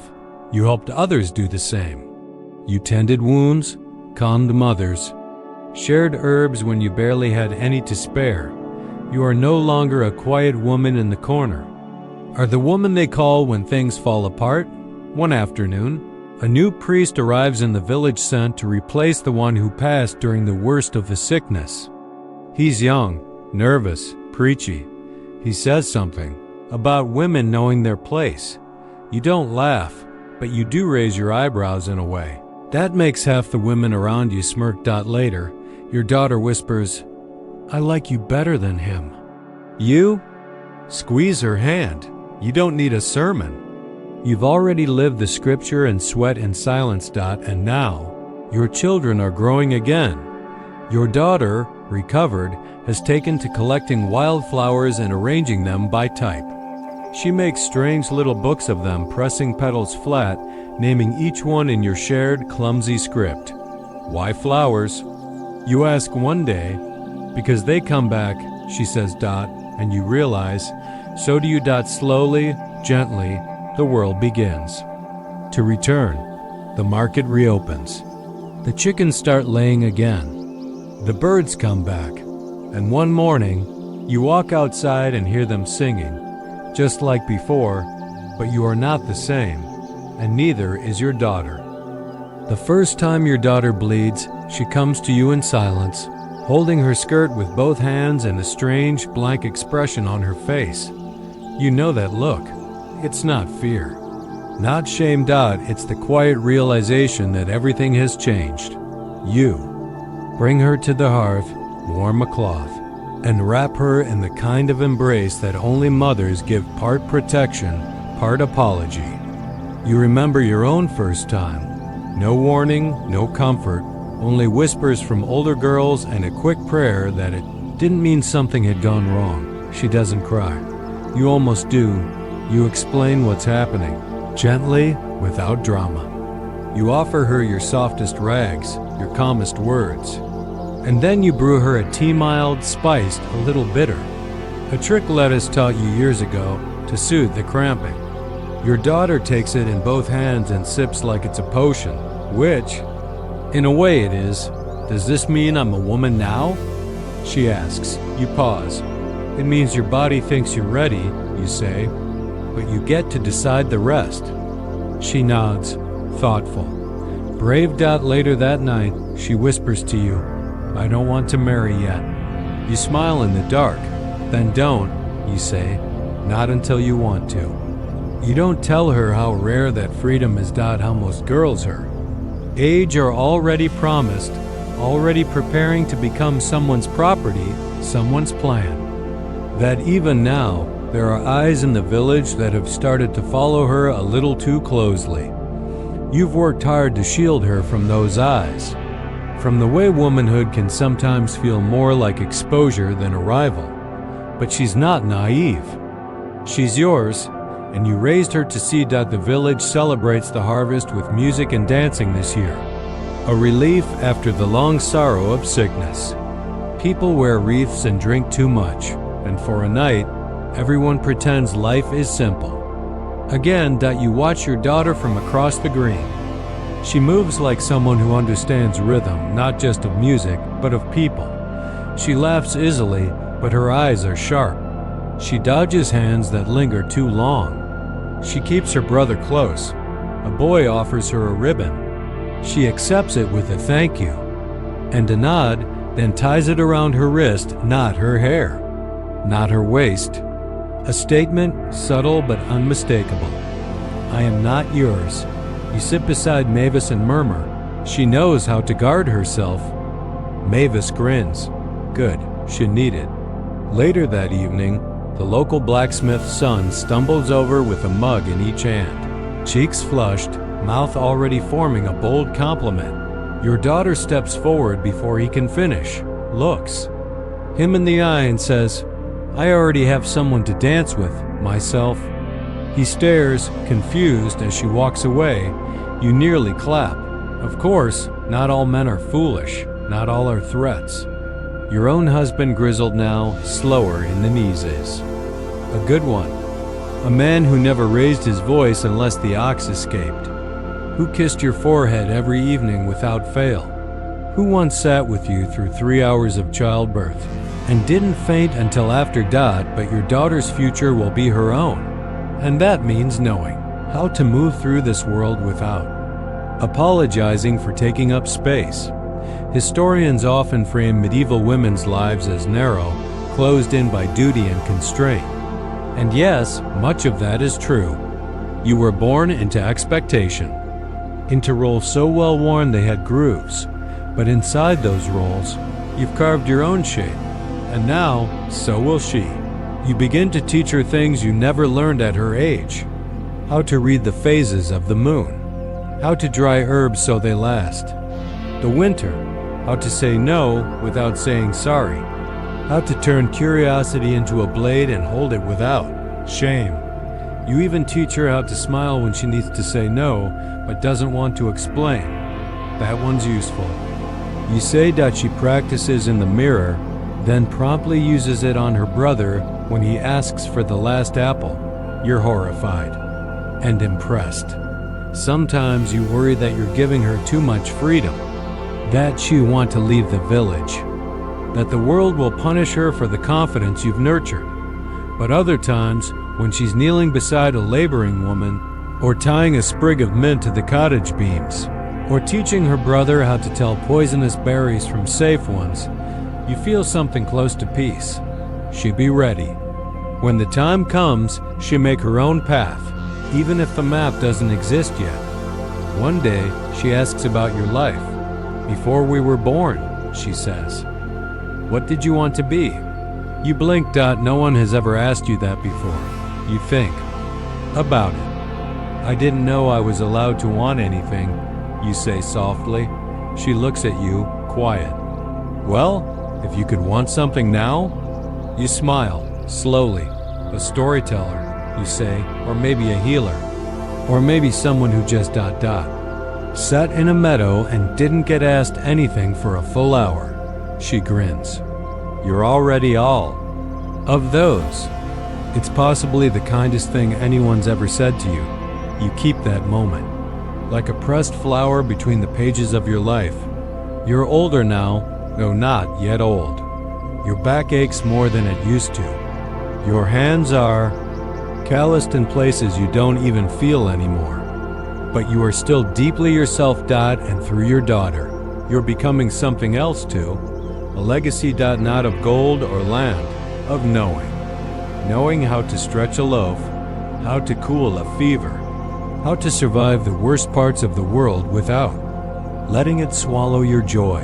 you helped others do the same. You tended wounds, calmed mothers, shared herbs when you barely had any to spare. You are no longer a quiet woman in the corner. Are the woman they call when things fall apart. One afternoon, a new priest arrives in the village sent to replace the one who passed during the worst of the sickness. He's young, nervous, preachy. He says something about women knowing their place. You don't laugh, but you do raise your eyebrows in a way. That makes half the women around you smirk. Later, your daughter whispers, "I like you better than him." You squeeze her hand. You don't need a sermon. You've already lived the scripture and sweat in silence. And now, your children are growing again. Your daughter, recovered, has taken to collecting wildflowers and arranging them by type. She makes strange little books of them, pressing petals flat, naming each one in your shared, clumsy script. Why flowers? You ask one day. Because they come back, she says. And you realize, so do you. Slowly, gently, the world begins to return. The market reopens. The chickens start laying again. The birds come back. And one morning, you walk outside and hear them singing, just like before, but you are not the same, and neither is your daughter. The first time your daughter bleeds, she comes to you in silence, holding her skirt with both hands and a strange, blank expression on her face. You know that look. It's not fear, not shame. It's the quiet realization that everything has changed. You bring her to the hearth, warm a cloth, and wrap her in the kind of embrace that only mothers give, part protection, part apology. You remember your own first time. No warning, no comfort, only whispers from older girls and a quick prayer that it didn't mean something had gone wrong. She doesn't cry. You almost do. You explain what's happening, gently, without drama. You offer her your softest rags, your calmest words. And then you brew her a tea, mild, spiced, a little bitter. A trick lettuce taught you years ago to soothe the cramping. Your daughter takes it in both hands and sips like it's a potion, which, in a way it is. Does this mean I'm a woman now? She asks. You pause. It means your body thinks you're ready, you say, but you get to decide the rest. She nods, thoughtful. Brave. Later that night, she whispers to you, I don't want to marry yet. You smile in the dark. Then don't, you say, not until you want to. You don't tell her how rare that freedom is. How most girls her age are already promised, already preparing to become someone's property, someone's plan. That even now, there are eyes in the village that have started to follow her a little too closely. You've worked hard to shield her from those eyes, from the way womanhood can sometimes feel more like exposure than a rival. But she's not naive. She's yours, and you raised her to see. The village celebrates the harvest with music and dancing this year, a relief after the long sorrow of sickness. People wear wreaths and drink too much, and for a night, everyone pretends life is simple. Again, you watch your daughter from across the green. She moves like someone who understands rhythm, not just of music, but of people. She laughs easily, but her eyes are sharp. She dodges hands that linger too long. She keeps her brother close. A boy offers her a ribbon. She accepts it with a thank you, and a nod, then ties it around her wrist, not her hair, not her waist. A statement, subtle but unmistakable. I am not yours. You sit beside Mavis and murmur. She knows how to guard herself. Mavis grins. Good, she needed. Later that evening, the local blacksmith's son stumbles over with a mug in each hand. Cheeks flushed, mouth already forming a bold compliment. Your daughter steps forward before he can finish, looks him in the eye and says, I already have someone to dance with, myself. He stares, confused, as she walks away. You nearly clap. Of course, not all men are foolish, not all are threats. Your own husband grizzled now, slower in the knees is. A good one. A man who never raised his voice unless the ox escaped. Who kissed your forehead every evening without fail. Who once sat with you through 3 hours of childbirth and didn't faint until after Dot, but your daughter's future will be her own. And that means knowing how to move through this world without apologizing for taking up space. Historians often frame medieval women's lives as narrow, closed in by duty and constraint. And yes, much of that is true. You were born into expectation, into roles so well worn they had grooves. But inside those roles, you've carved your own shape. And now, so will she. You begin to teach her things you never learned at her age. How to read the phases of the moon. How to dry herbs so they last. The winter. How to say no without saying sorry. How to turn curiosity into a blade and hold it without shame. You even teach her how to smile when she needs to say no, but doesn't want to explain. That one's useful. You say that she practices in the mirror, then promptly uses it on her brother when he asks for the last apple. You're horrified and impressed. Sometimes you worry that you're giving her too much freedom, that you want to leave the village, that the world will punish her for the confidence you've nurtured. But other times, when she's kneeling beside a laboring woman, or tying a sprig of mint to the cottage beams, or teaching her brother how to tell poisonous berries from safe ones, you feel something close to peace. She be ready. When the time comes, she make her own path, even if the map doesn't exist yet. One day, she asks about your life. Before we were born, she says. What did you want to be? You blink. No one has ever asked you that before. You think about it. I didn't know I was allowed to want anything, you say softly. She looks at you, quiet. Well, if you could want something now? You smile, slowly. A storyteller, you say, or maybe a healer, or maybe someone who just ... sat in a meadow and didn't get asked anything for a full hour. She grins. You're already all of those. It's possibly the kindest thing anyone's ever said to you. You keep that moment, like a pressed flower between the pages of your life. You're older now, though not yet old. Your back aches more than it used to. Your hands are calloused in places you don't even feel anymore. But you are still deeply yourself. And through your daughter, you're becoming something else too. A legacy. Not of gold or land, of knowing. Knowing how to stretch a loaf, how to cool a fever, how to survive the worst parts of the world without letting it swallow your joy,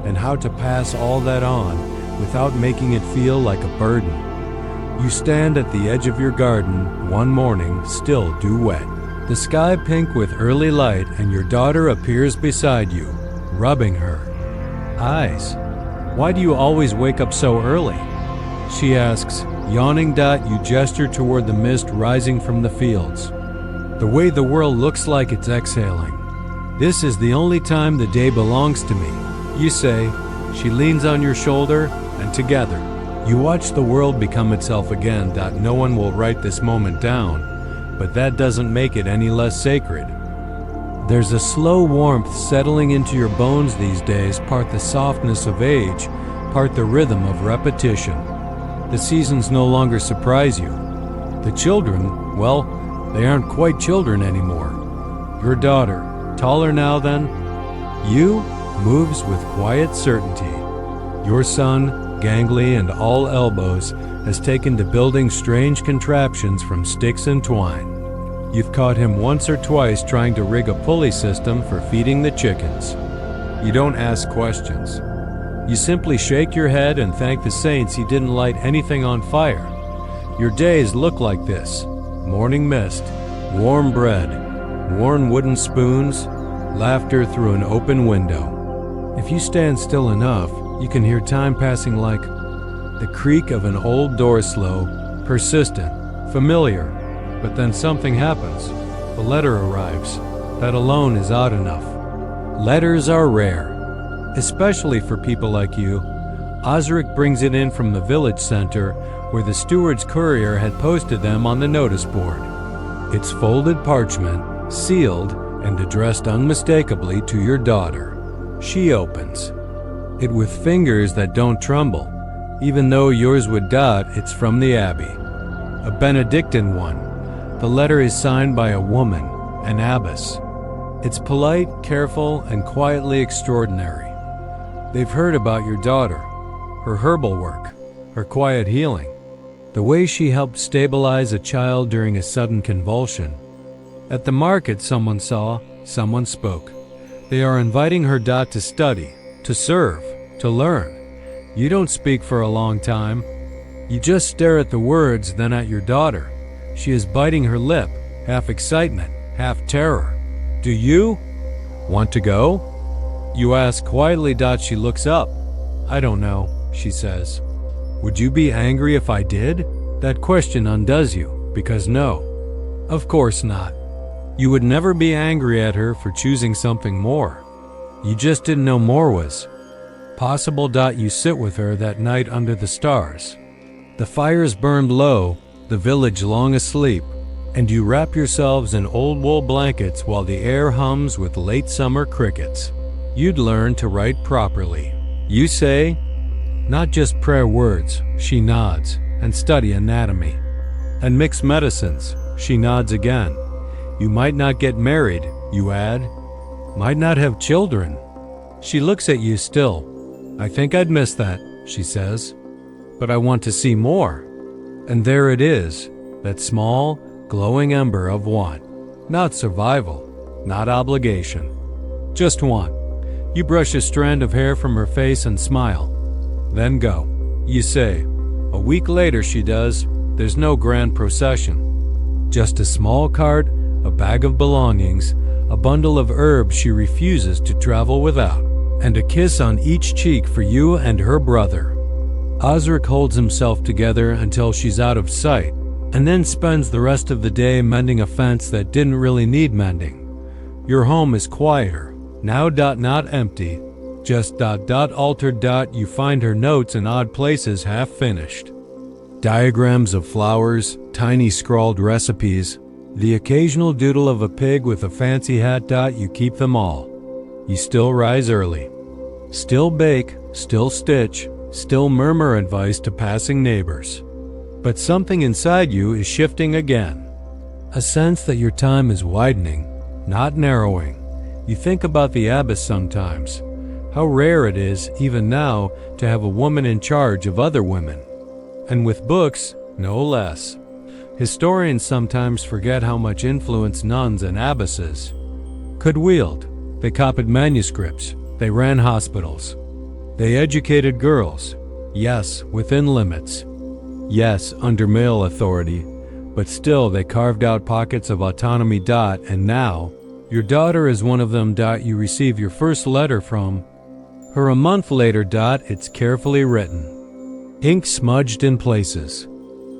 and how to pass all that on without making it feel like a burden. You stand at the edge of your garden one morning, still dew wet, the sky pink with early light, and your daughter appears beside you, rubbing her eyes. Why do you always wake up so early? She asks, yawning. You gesture toward the mist rising from the fields. The way the world looks like it's exhaling. This is the only time the day belongs to me, you say. She leans on your shoulder, and together, you watch the world become itself again. No one will write this moment down, but that doesn't make it any less sacred. There's a slow warmth settling into your bones these days, part the softness of age, part the rhythm of repetition. The seasons no longer surprise you. The children, well, they aren't quite children anymore. Your daughter, taller now than you, moves with quiet certainty. Your son, gangly and all elbows, has taken to building strange contraptions from sticks and twine. You've caught him once or twice trying to rig a pulley system for feeding the chickens. You don't ask questions. You simply shake your head and thank the saints he didn't light anything on fire. Your days look like this: morning mist, warm bread, worn wooden spoons, laughter through an open window. If you stand still enough, you can hear time passing like the creak of an old door, slow, persistent, familiar. But then something happens. A letter arrives. That alone is odd enough. Letters are rare, especially for people like you. Osric brings it in from the village center, where the steward's courier had posted them on the notice board. It's folded parchment, sealed, and addressed unmistakably to your daughter. She opens it with fingers that don't tremble, even though yours would. It's from the Abbey, a Benedictine one. The letter is signed by a woman, an abbess. It's polite, careful, and quietly extraordinary. They've heard about your daughter, her herbal work, her quiet healing, the way she helped stabilize a child during a sudden convulsion. At the market, someone saw, someone spoke. They are inviting her to study, to serve, to learn. You don't speak for a long time. You just stare at the words, then at your daughter. She is biting her lip, half excitement, half terror. Do you want to go? You ask quietly. She looks up. I don't know, she says. Would you be angry if I did? That question undoes you, because no, of course not. You would never be angry at her for choosing something more. You just didn't know more was possible. You sit with her that night under the stars. The fires burned low, the village long asleep, and you wrap yourselves in old wool blankets while the air hums with late summer crickets. You'd learn to write properly. You say, not just prayer words, she nods, and study anatomy. And mix medicines, she nods again. You might not get married, you add. Might not have children. She looks at you still. I think I'd miss that, she says. But I want to see more. And there it is, that small, glowing ember of want. Not survival, not obligation. Just want. You brush a strand of hair from her face and smile. Then go. You say. A week later she does. There's no grand procession. Just a small cart, a bag of belongings, a bundle of herbs she refuses to travel without, and a kiss on each cheek for you and her brother. Osric holds himself together until she's out of sight, and then spends the rest of the day mending a fence that didn't really need mending. Your home is quieter, now. Not empty, just. Altered. You find her notes in odd places half finished. Diagrams of flowers, tiny scrawled recipes, the occasional doodle of a pig with a fancy hat. You keep them all. You still rise early. Still bake, still stitch, still murmur advice to passing neighbors. But something inside you is shifting again. A sense that your time is widening, not narrowing. You think about the abbess sometimes. How rare it is, even now, to have a woman in charge of other women. And with books, no less. Historians sometimes forget how much influence nuns and abbesses could wield. They copied manuscripts. They ran hospitals. They educated girls. Yes, within limits. Yes, under male authority. But still, they carved out pockets of autonomy. And now, your daughter is one of them. You receive your first letter from her a month later. It's carefully written, ink smudged in places.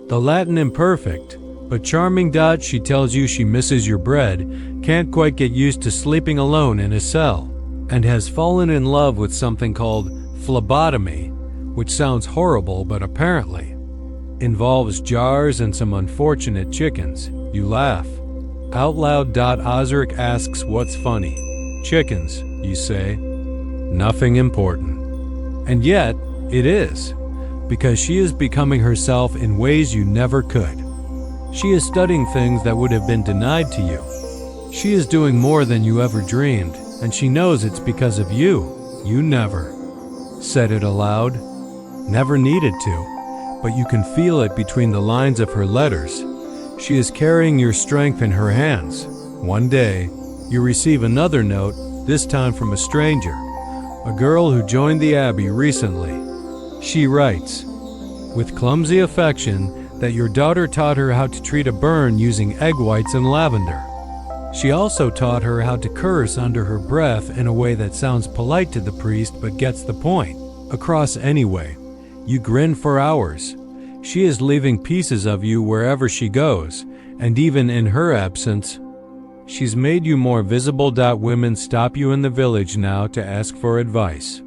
The Latin imperfect, but charming. She tells you she misses your bread, can't quite get used to sleeping alone in a cell, and has fallen in love with something called phlebotomy, which sounds horrible but apparently involves jars and some unfortunate chickens. You laugh. Outloud. Ozric asks what's funny. Chickens, you say. Nothing important. And yet, it is, because she is becoming herself in ways you never could. She is studying things that would have been denied to you. She is doing more than you ever dreamed, and she knows it's because of you. You never said it aloud, never needed to, but you can feel it between the lines of her letters. She is carrying your strength in her hands. One day, you receive another note, this time from a stranger, a girl who joined the Abbey recently. She writes, with clumsy affection, that your daughter taught her how to treat a burn using egg whites and lavender. She also taught her how to curse under her breath in a way that sounds polite to the priest but gets the point across anyway. You grin for hours. She is leaving pieces of you wherever she goes, and even in her absence, she's made you more visible. Women stop you in the village now to ask for advice.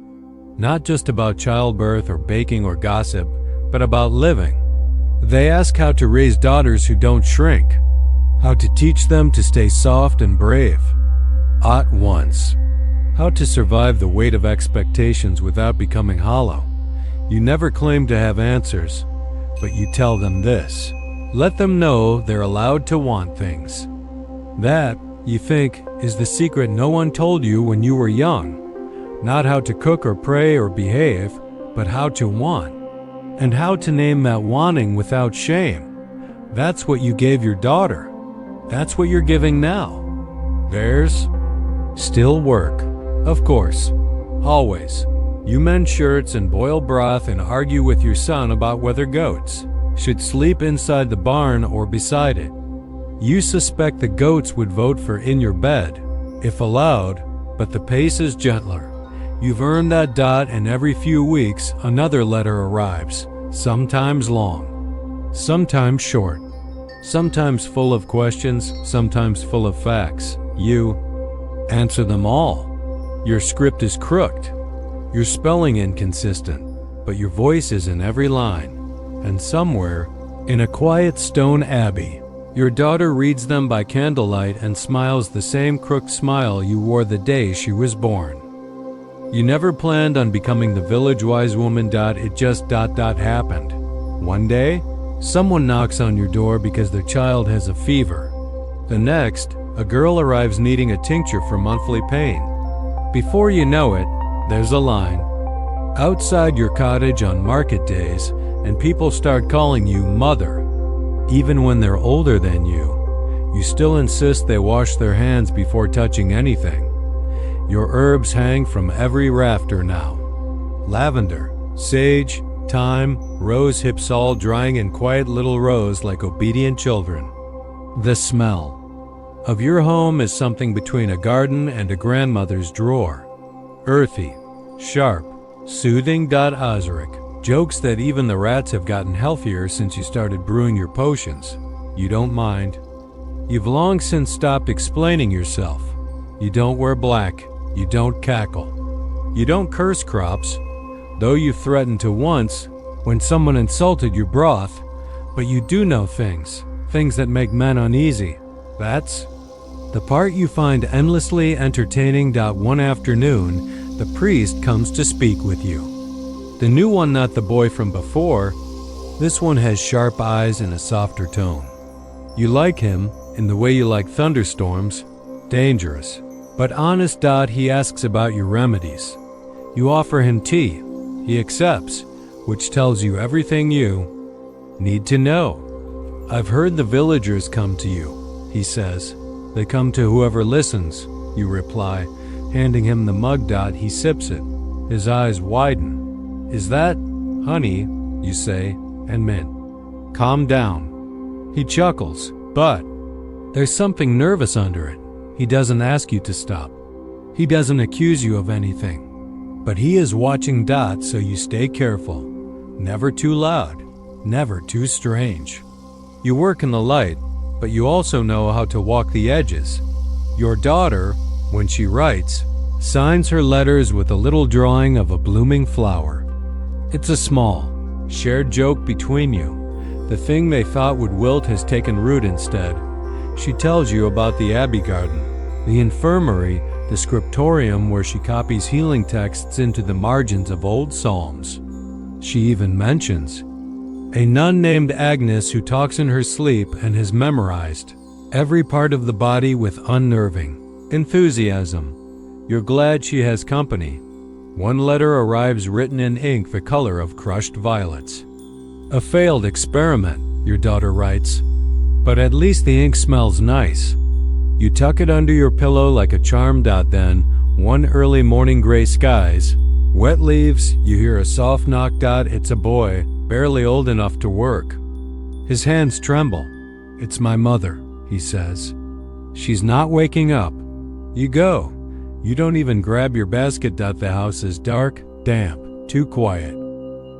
Not just about childbirth or baking or gossip, but about living. They ask how to raise daughters who don't shrink, how to teach them to stay soft and brave. At once. How to survive the weight of expectations without becoming hollow. You never claim to have answers, but you tell them this. Let them know they're allowed to want things. That, you think, is the secret no one told you when you were young. Not how to cook or pray or behave, but how to want. And how to name that wanting without shame. That's what you gave your daughter. That's what you're giving now. There's still work. Of course. Always. You mend shirts and boil broth and argue with your son about whether goats should sleep inside the barn or beside it. You suspect the goats would vote for in your bed, if allowed, but the pace is gentler. You've earned that. And every few weeks another letter arrives, sometimes long, sometimes short, sometimes full of questions, sometimes full of facts. You answer them all. Your script is crooked, your spelling inconsistent, but your voice is in every line. And somewhere, in a quiet stone abbey, your daughter reads them by candlelight and smiles the same crooked smile you wore the day she was born. You never planned on becoming the village wise woman. It just happened. One day, someone knocks on your door because their child has a fever. The next, a girl arrives needing a tincture for monthly pain. Before you know it, there's a line outside your cottage on market days, and people start calling you mother. Even when they're older than you still insist they wash their hands before touching anything. Your herbs hang from every rafter now. Lavender, sage, thyme, rose hips, all drying in quiet little rows like obedient children. The smell of your home is something between a garden and a grandmother's drawer. Earthy, sharp, soothing. Ozric jokes that even the rats have gotten healthier since you started brewing your potions. You don't mind. You've long since stopped explaining yourself. You don't wear black. You don't cackle. You don't curse crops, though you threatened to once when someone insulted your broth. But you do know things that make men uneasy. That's the part you find endlessly entertaining. One afternoon, the priest comes to speak with you. The new one, not the boy from before. This one has sharp eyes and a softer tone. You like him in the way you like thunderstorms, dangerous, but honest. He asks about your remedies. You offer him tea. He accepts, which tells you everything you need to know. I've heard the villagers come to you, he says. They come to whoever listens, you reply, handing him the mug. He sips it. His eyes widen. Is that honey, you say, and mint? Calm down. He chuckles, but there's something nervous under it. He doesn't ask you to stop. He doesn't accuse you of anything. But he is watching. So you stay careful. Never too loud. Never too strange. You work in the light, but you also know how to walk the edges. Your daughter, when she writes, signs her letters with a little drawing of a blooming flower. It's a small, shared joke between you. The thing they thought would wilt has taken root instead. She tells you about the Abbey Garden, the infirmary, the scriptorium where she copies healing texts into the margins of old psalms. She even mentions a nun named Agnes who talks in her sleep and has memorized every part of the body with unnerving enthusiasm. You're glad she has company. One letter arrives written in ink the color of crushed violets. A failed experiment, your daughter writes, but at least the ink smells nice. You tuck it under your pillow like a charm. Then, one early morning, gray skies, wet leaves, you hear a soft knock. It's a boy, barely old enough to work. His hands tremble. It's my mother, he says. She's not waking up. You go. You don't even grab your basket. The house is dark, damp, too quiet.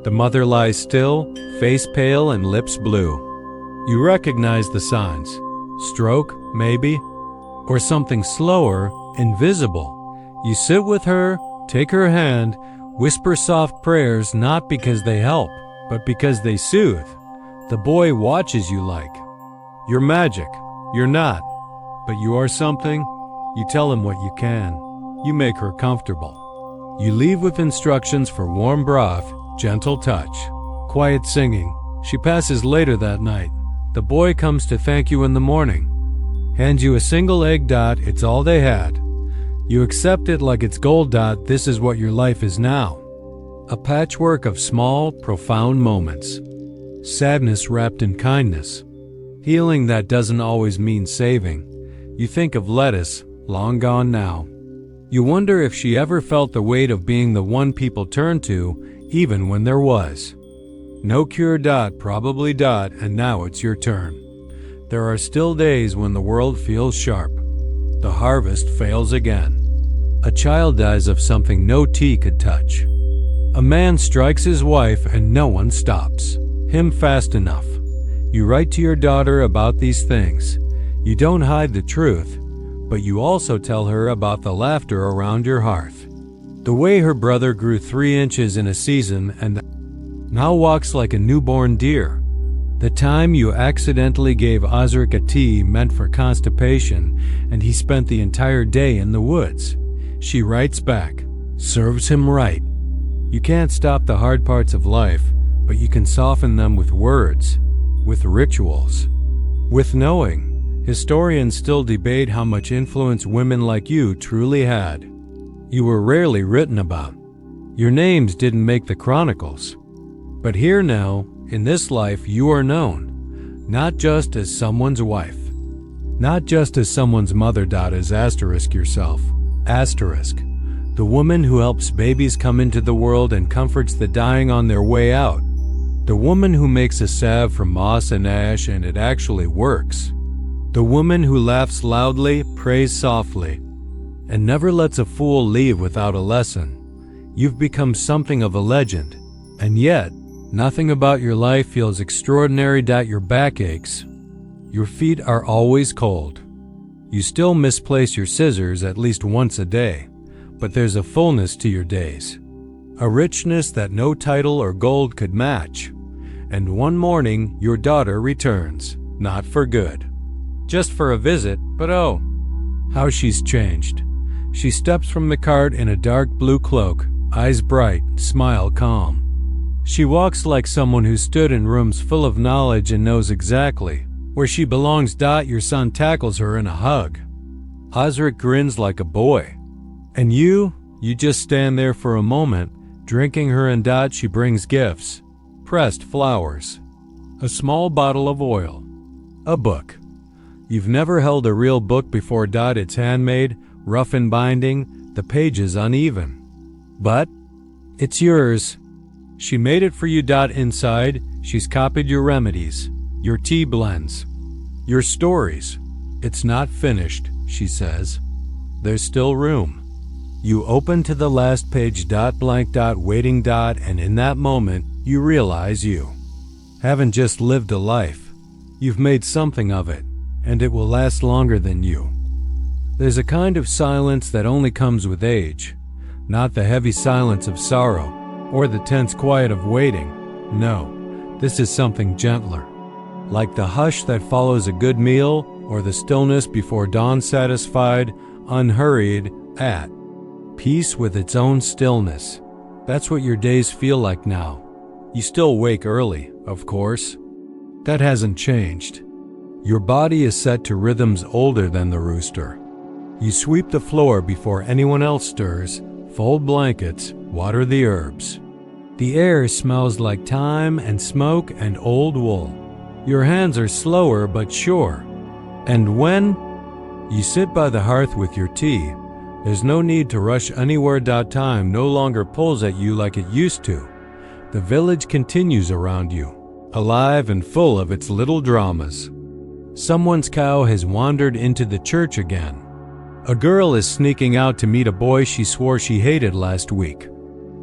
The mother lies still, face pale and lips blue. You recognize the signs. Stroke, maybe, or something slower, invisible. You sit with her, take her hand, whisper soft prayers, not because they help, but because they soothe. The boy watches you like you're magic. You're not, but you are something. You tell him what you can. You make her comfortable. You leave with instructions for warm broth, gentle touch, quiet singing. She passes later that night. The boy comes to thank you in the morning. Hands you a single egg. It's all they had. You accept it like it's gold. This is what your life is now. A patchwork of small, profound moments. Sadness wrapped in kindness. Healing that doesn't always mean saving. You think of lettuce, long gone now. You wonder if she ever felt the weight of being the one people turned to, even when there was no cure. Probably. And now it's your turn. There are still days when the world feels sharp. The harvest fails again. A child dies of something no tea could touch. A man strikes his wife and no one stops him fast enough. You write to your daughter about these things. You don't hide the truth, but you also tell her about the laughter around your hearth. The way her brother grew 3 inches in a season and now walks like a newborn deer. The time you accidentally gave Osric a tea meant for constipation, and he spent the entire day in the woods. She writes back, serves him right. You can't stop the hard parts of life, but you can soften them with words, with rituals, with knowing. Historians still debate how much influence women like you truly had. You were rarely written about. Your names didn't make the chronicles. But here now, in this life, you are known, not just as someone's wife, not just as someone's mother. As asterisk yourself, asterisk, the woman who helps babies come into the world and comforts the dying on their way out, the woman who makes a salve from moss and ash and it actually works, the woman who laughs loudly, prays softly, and never lets a fool leave without a lesson. You've become something of a legend, and yet, nothing about your life feels extraordinary. Your back aches. Your feet are always cold. You still misplace your scissors at least once a day, but there's a fullness to your days, a richness that no title or gold could match. And one morning, your daughter returns, not for good, just for a visit, but oh, how she's changed. She steps from the cart in a dark blue cloak, eyes bright, smile calm. She walks like someone who stood in rooms full of knowledge and knows exactly where she belongs. Your son tackles her in a hug. Osric grins like a boy. And you just stand there for a moment, drinking her, and she brings gifts, pressed flowers, a small bottle of oil, a book. You've never held a real book before. It's handmade, rough in binding, the pages uneven. But it's yours. She made it for you. Inside, she's copied your remedies, your tea blends, your stories. It's not finished, she says. There's still room. You open to the last page. Blank. Waiting. And in that moment, you realize you haven't just lived a life. You've made something of it, and it will last longer than you. There's a kind of silence that only comes with age, not the heavy silence of sorrow, or the tense quiet of waiting. No, this is something gentler, like the hush that follows a good meal or the stillness before dawn, satisfied, unhurried, at peace with its own stillness. That's what your days feel like now. You still wake early, of course. That hasn't changed. Your body is set to rhythms older than the rooster. You sweep the floor before anyone else stirs, fold blankets, water the herbs. The air smells like thyme and smoke and old wool. Your hands are slower but sure. And when you sit by the hearth with your tea, there's no need to rush anywhere. Time no longer pulls at you like it used to. The village continues around you, alive and full of its little dramas. Someone's cow has wandered into the church again. A girl is sneaking out to meet a boy she swore she hated last week.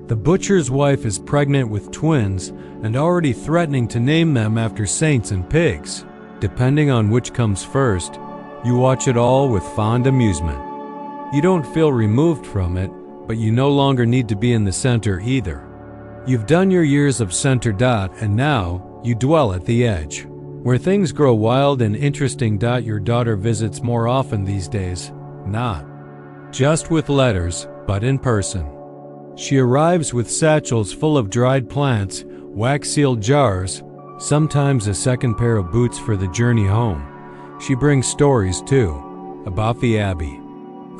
The butcher's wife is pregnant with twins and already threatening to name them after saints and pigs. Depending on which comes first, you watch it all with fond amusement. You don't feel removed from it, but you no longer need to be in the center either. You've done your years of center. And now you dwell at the edge, where things grow wild and interesting. Your daughter visits more often these days, not just with letters, but in person. She arrives with satchels full of dried plants, wax-sealed jars, sometimes a second pair of boots for the journey home. She brings stories, too, about the Abbey,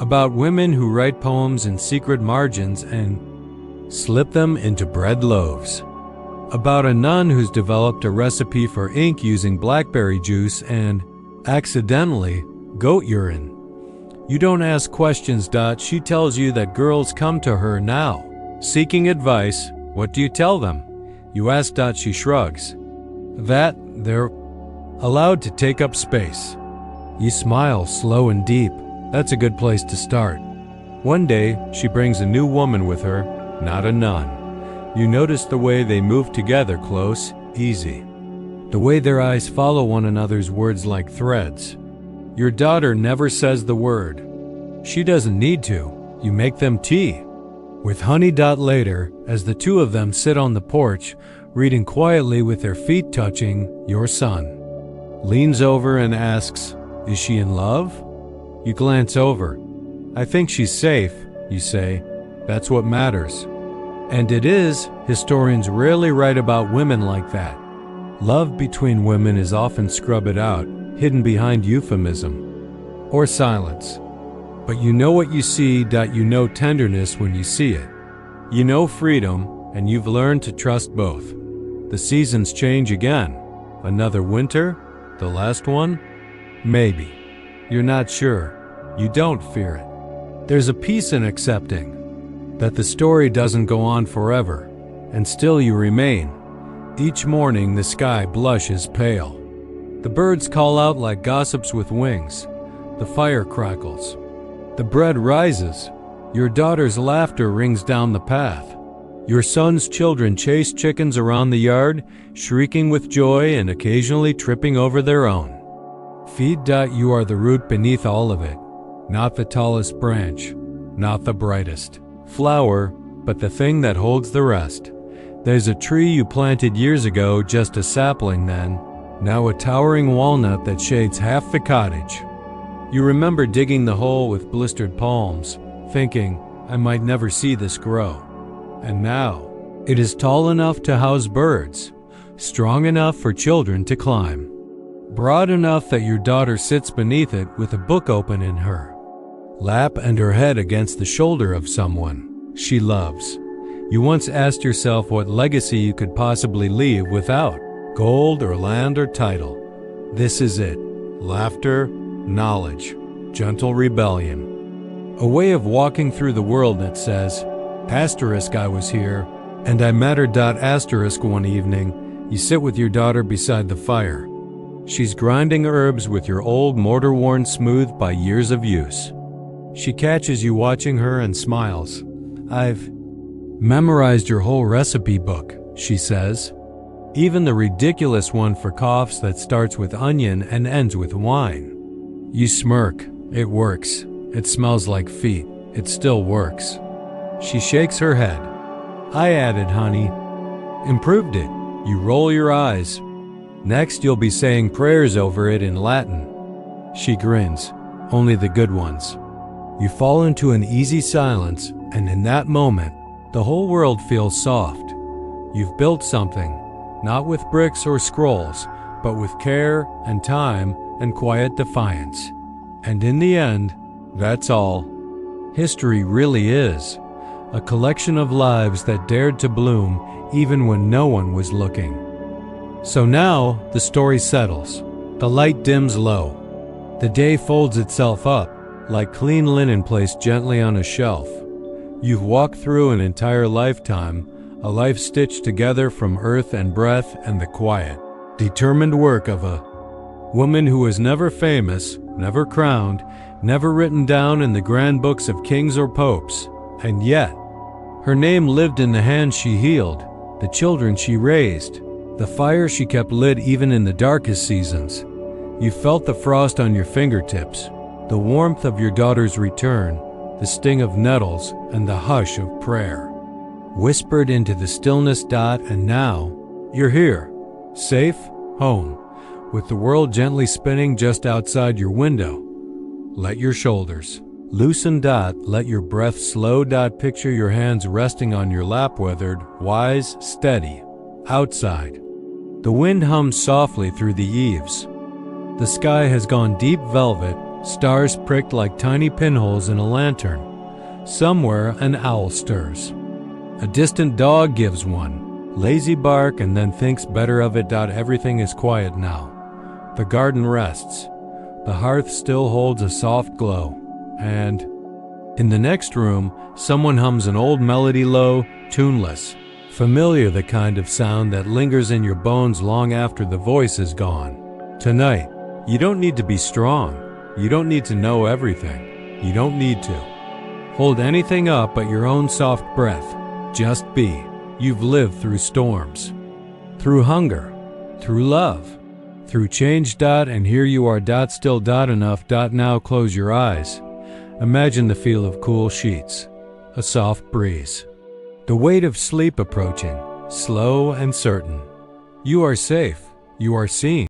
about women who write poems in secret margins and slip them into bread loaves, about a nun who's developed a recipe for ink using blackberry juice and, accidentally, goat urine. You don't ask questions. She tells you that girls come to her now, seeking advice. What do you tell them? You ask. She shrugs. That they're allowed to take up space. You smile, slow and deep. That's a good place to start. One day, she brings a new woman with her, not a nun. You notice the way they move together, close, easy. The way their eyes follow one another's words like threads. Your daughter never says the word. She doesn't need to. You make them tea with honey. Later, as the two of them sit on the porch, reading quietly with their feet touching, your son leans over and asks, "Is she in love?" You glance over. "I think she's safe," you say. "That's what matters." And it is. Historians rarely write about women like that. Love between women is often scrubbed out, hidden behind euphemism or silence. But you know what you see. You know tenderness when you see it. You know freedom, and you've learned to trust both. The seasons change again. Another winter? The last one? Maybe. You're not sure. You don't fear it. There's a peace in accepting that the story doesn't go on forever, and still you remain. Each morning the sky blushes pale. The birds call out like gossips with wings. The fire crackles. The bread rises. Your daughter's laughter rings down the path. Your son's children chase chickens around the yard, shrieking with joy and occasionally tripping over their own feet. You are the root beneath all of it, not the tallest branch, not the brightest flower, but the thing that holds the rest. There's a tree you planted years ago, just a sapling then, now a towering walnut that shades half the cottage. You remember digging the hole with blistered palms, thinking, I might never see this grow. And now, it is tall enough to house birds, strong enough for children to climb, broad enough that your daughter sits beneath it with a book open in her lap and her head against the shoulder of someone she loves. You once asked yourself what legacy you could possibly leave without gold or land or title. This is it. Laughter, knowledge, gentle rebellion. A way of walking through the world that says, I was here, and I mattered. One evening, you sit with your daughter beside the fire. She's grinding herbs with your old mortar worn smooth by years of use. She catches you watching her and smiles. I've memorized your whole recipe book, she says. Even the ridiculous one for coughs that starts with onion and ends with wine. You smirk. It works. It smells like feet. It still works. She shakes her head. I added honey. Improved it. You roll your eyes. Next you'll be saying prayers over it in Latin. She grins. Only the good ones. You fall into an easy silence, and in that moment, the whole world feels soft. You've built something, not with bricks or scrolls, but with care and time and quiet defiance. And in the end, that's all. History really is a collection of lives that dared to bloom even when no one was looking. So now the story settles. The light dims low. The day folds itself up, like clean linen placed gently on a shelf. You've walked through an entire lifetime, a life stitched together from earth and breath and the quiet, determined work of a woman who was never famous, never crowned, never written down in the grand books of kings or popes. And yet, her name lived in the hands she healed, the children she raised, the fire she kept lit even in the darkest seasons. You felt the frost on your fingertips, the warmth of your daughter's return, the sting of nettles, and the hush of prayer. Whispered into the stillness. And now, you're here, safe, home, with the world gently spinning just outside your window. Let your shoulders loosen. Let your breath slow. Picture your hands resting on your lap, weathered, wise, steady. Outside, the wind hums softly through the eaves. The sky has gone deep velvet, stars pricked like tiny pinholes in a lantern. Somewhere an owl stirs. A distant dog gives one lazy bark and then thinks better of it. Everything is quiet now. The garden rests. The hearth still holds a soft glow. And in the next room, someone hums an old melody low, tuneless. Familiar, the kind of sound that lingers in your bones long after the voice is gone. Tonight, you don't need to be strong. You don't need to know everything. You don't need to hold anything up but your own soft breath. Just be. You've lived through storms, through hunger, through love, through change. And here you are. Still enough. Now close your eyes. Imagine the feel of cool sheets, a soft breeze, the weight of sleep approaching, slow and certain. You are safe. You are seen.